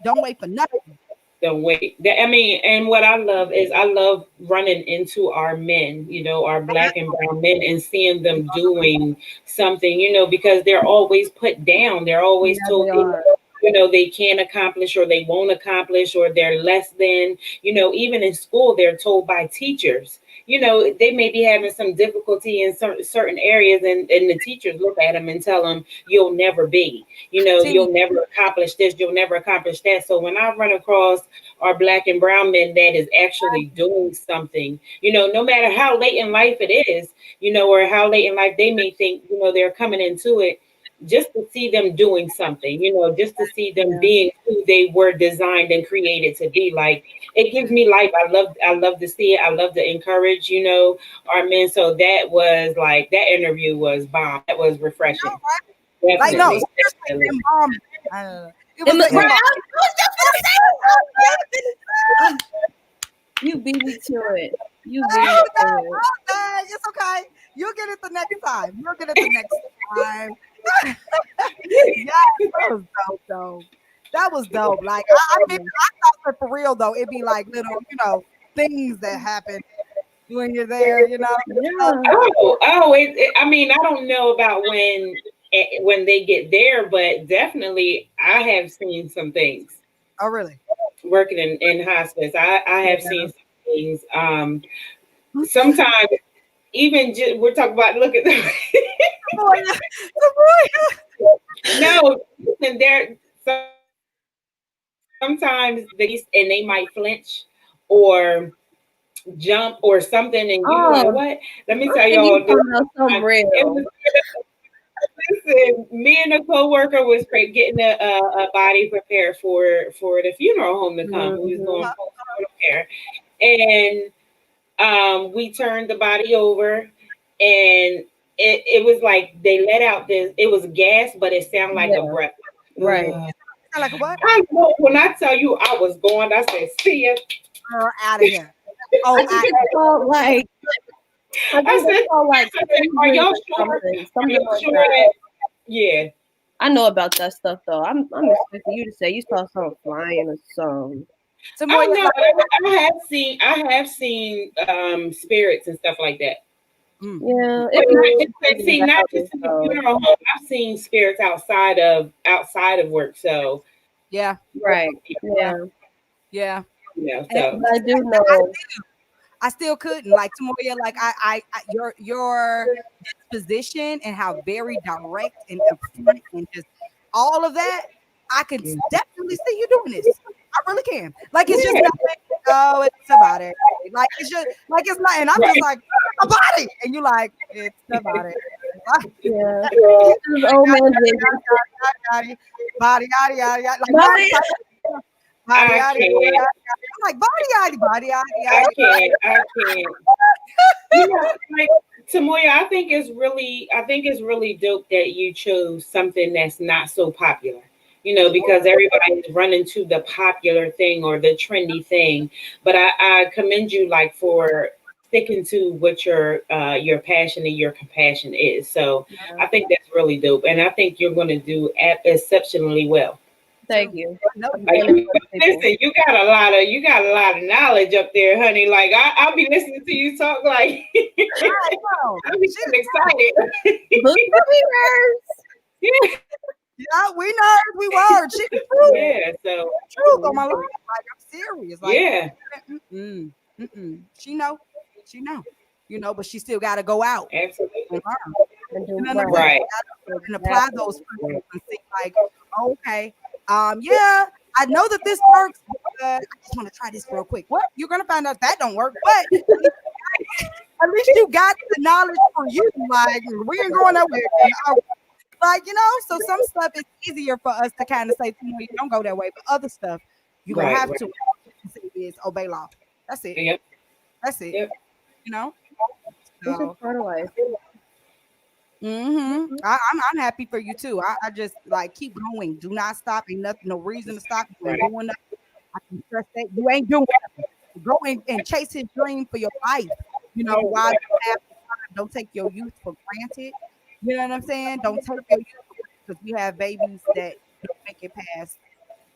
don't wait for nothing. the way I mean, and what I love is I love running into our men, our black and brown men, and seeing them doing something, because they're always put down. They're always Yeah, told they are. they can't accomplish or they won't accomplish or they're less than, even in school, they're told by teachers, they may be having some difficulty in certain areas, and the teachers look at them and tell them, you'll never be, See, you'll never accomplish this, you'll never accomplish that. So when I run across our black and brown men that is actually doing something, no matter how late in life it is, or how late in life they may think, they're coming into it, just to see them doing something, just to see them Yeah. being who they were designed and created to be. Like, it gives me life. I love to see it. I love to encourage, our men. So that was like, that interview was bomb. That was refreshing. like no, Definitely. seriously, Definitely. embalming. It was Right, the embalming. I was just gonna say. You beat me to it. You beat me to it. It's okay. You'll get it the next time. You'll get it the next time. Yeah, that was dope, though. That was dope. Like I thought that for real though, it'd be like little, things that happen when you're there, Yeah. I mean, I don't know about when they get there, but definitely I have seen some things Oh, really? working in hospice. I have seen some things. Sometimes even we're talking about, look at the no, listen, there sometimes and they might flinch or jump or something, and you like, what? Let me tell y'all. Some real. It was, listen, me and a coworker was getting a body prepared for the funeral home to come. We was going postmortem care, and we turned the body over, and it was like they let out this. It was gas, but it sounded like a breath. Right. Like what? I know, when I tell you I was going, I said, see ya. Girl, out of here. Oh, I think it's called like. I think it's called like. Are y'all sure? Something like Sure that. Yeah. I know about that stuff though. I'm expecting you to say you saw something flying or something. I know. I have seen spirits and stuff like that. Yeah. But not just in the funeral home. I've seen spirits outside of work. So yeah. Right. Yeah. Yeah. So I do know. I still couldn't like Tamoya. Like your position and how very direct and upfront and just all of that, I can definitely see you doing this. I really can. Like it's just not like, oh, it's about it. Like it's just like it's not, and I'm just like a body, and you like it's about it. Yeah. This old man Body, yada, yada, yada. Like Body. body, I yada, can't. yada, yada. I'm like body, yada, I yada. can't. You know, like Tamoya, I think it's really dope that you chose something that's not so popular. You know, because everybody is running to the popular thing or the trendy thing. But I commend you like for sticking to what your passion and your compassion is. So I think that's really dope, and I think you're going to do exceptionally well. Thank you. Like, listen, you got a lot of knowledge up there, honey. Like I'll be listening to you talk. Like I'll be so excited. Yeah, we know we were. She the truth. Yeah, so Truth on my life. Like I'm serious. Like yeah, She know. You know, but she still got to go out absolutely. and learn. You know what I'm Right. saying? And apply those principles and see like, okay, yeah, I know that this works, but I just want to try this real quick. What? You're gonna find out that don't work, but at least you got the knowledge for you. Like we ain't going nowhere. Like, you know, so some stuff is easier for us to kind of say, you don't go that way, but other stuff you're gonna have to is obey law. That's it. Yep. That's it. Yep. You know. This is part of life. I'm happy for you too. I just like keep going. Do not stop. Ain't nothing, no reason to stop. You ain't doing nothing. I can trust that you ain't doing nothing. Go and chase his dream for your life. You know, while you have time, don't take your youth for granted. You know what I'm saying? Don't take your youth for granted because we have babies that don't make it past.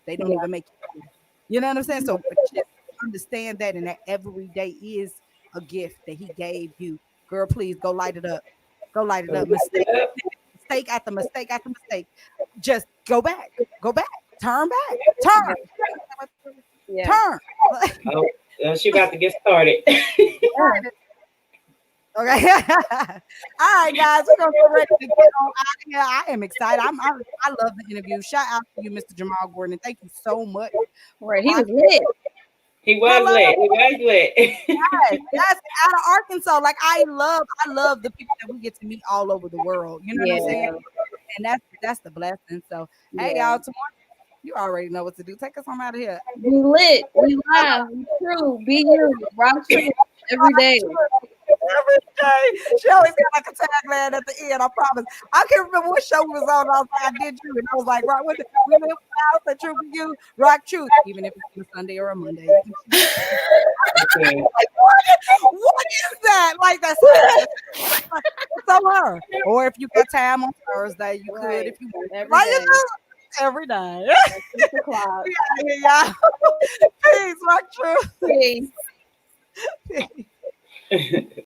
They don't even make it. You know what I'm saying? So just understand that, and that every day is a gift that he gave you. Girl, please go light it up. Go light it up. Mistake after mistake after mistake. Just go back. Go back. Turn back. Turn. Turn. Oh, she about to get started. Okay. All right, guys, we're gonna get ready to get on out of here. I am excited. I love the interview. Shout out to you, Mr. Jamal Gordon. And thank you so much. Right, he was lit. He was lit. Yes, out of Arkansas. Like I love the people that we get to meet all over the world. You know what I'm saying? And that's the blessing. So hey, y'all, tomorrow you already know what to do. Take us home out of here. Be lit. We live. We true. Be you. RockTruth every day. Every day. She always got like a tagline at the end. I promise. I can't remember what show we was on. I was like, I did you, and I was like, right, what we live out the truth for you, RockTruth, even if it's a Sunday or a Monday. Like, what is that? Like that's so her. Or if you got time on Thursday, you could if you want. Every day. At 6 o'clock. Yeah. Peace, RockTruth. Peace. Peace.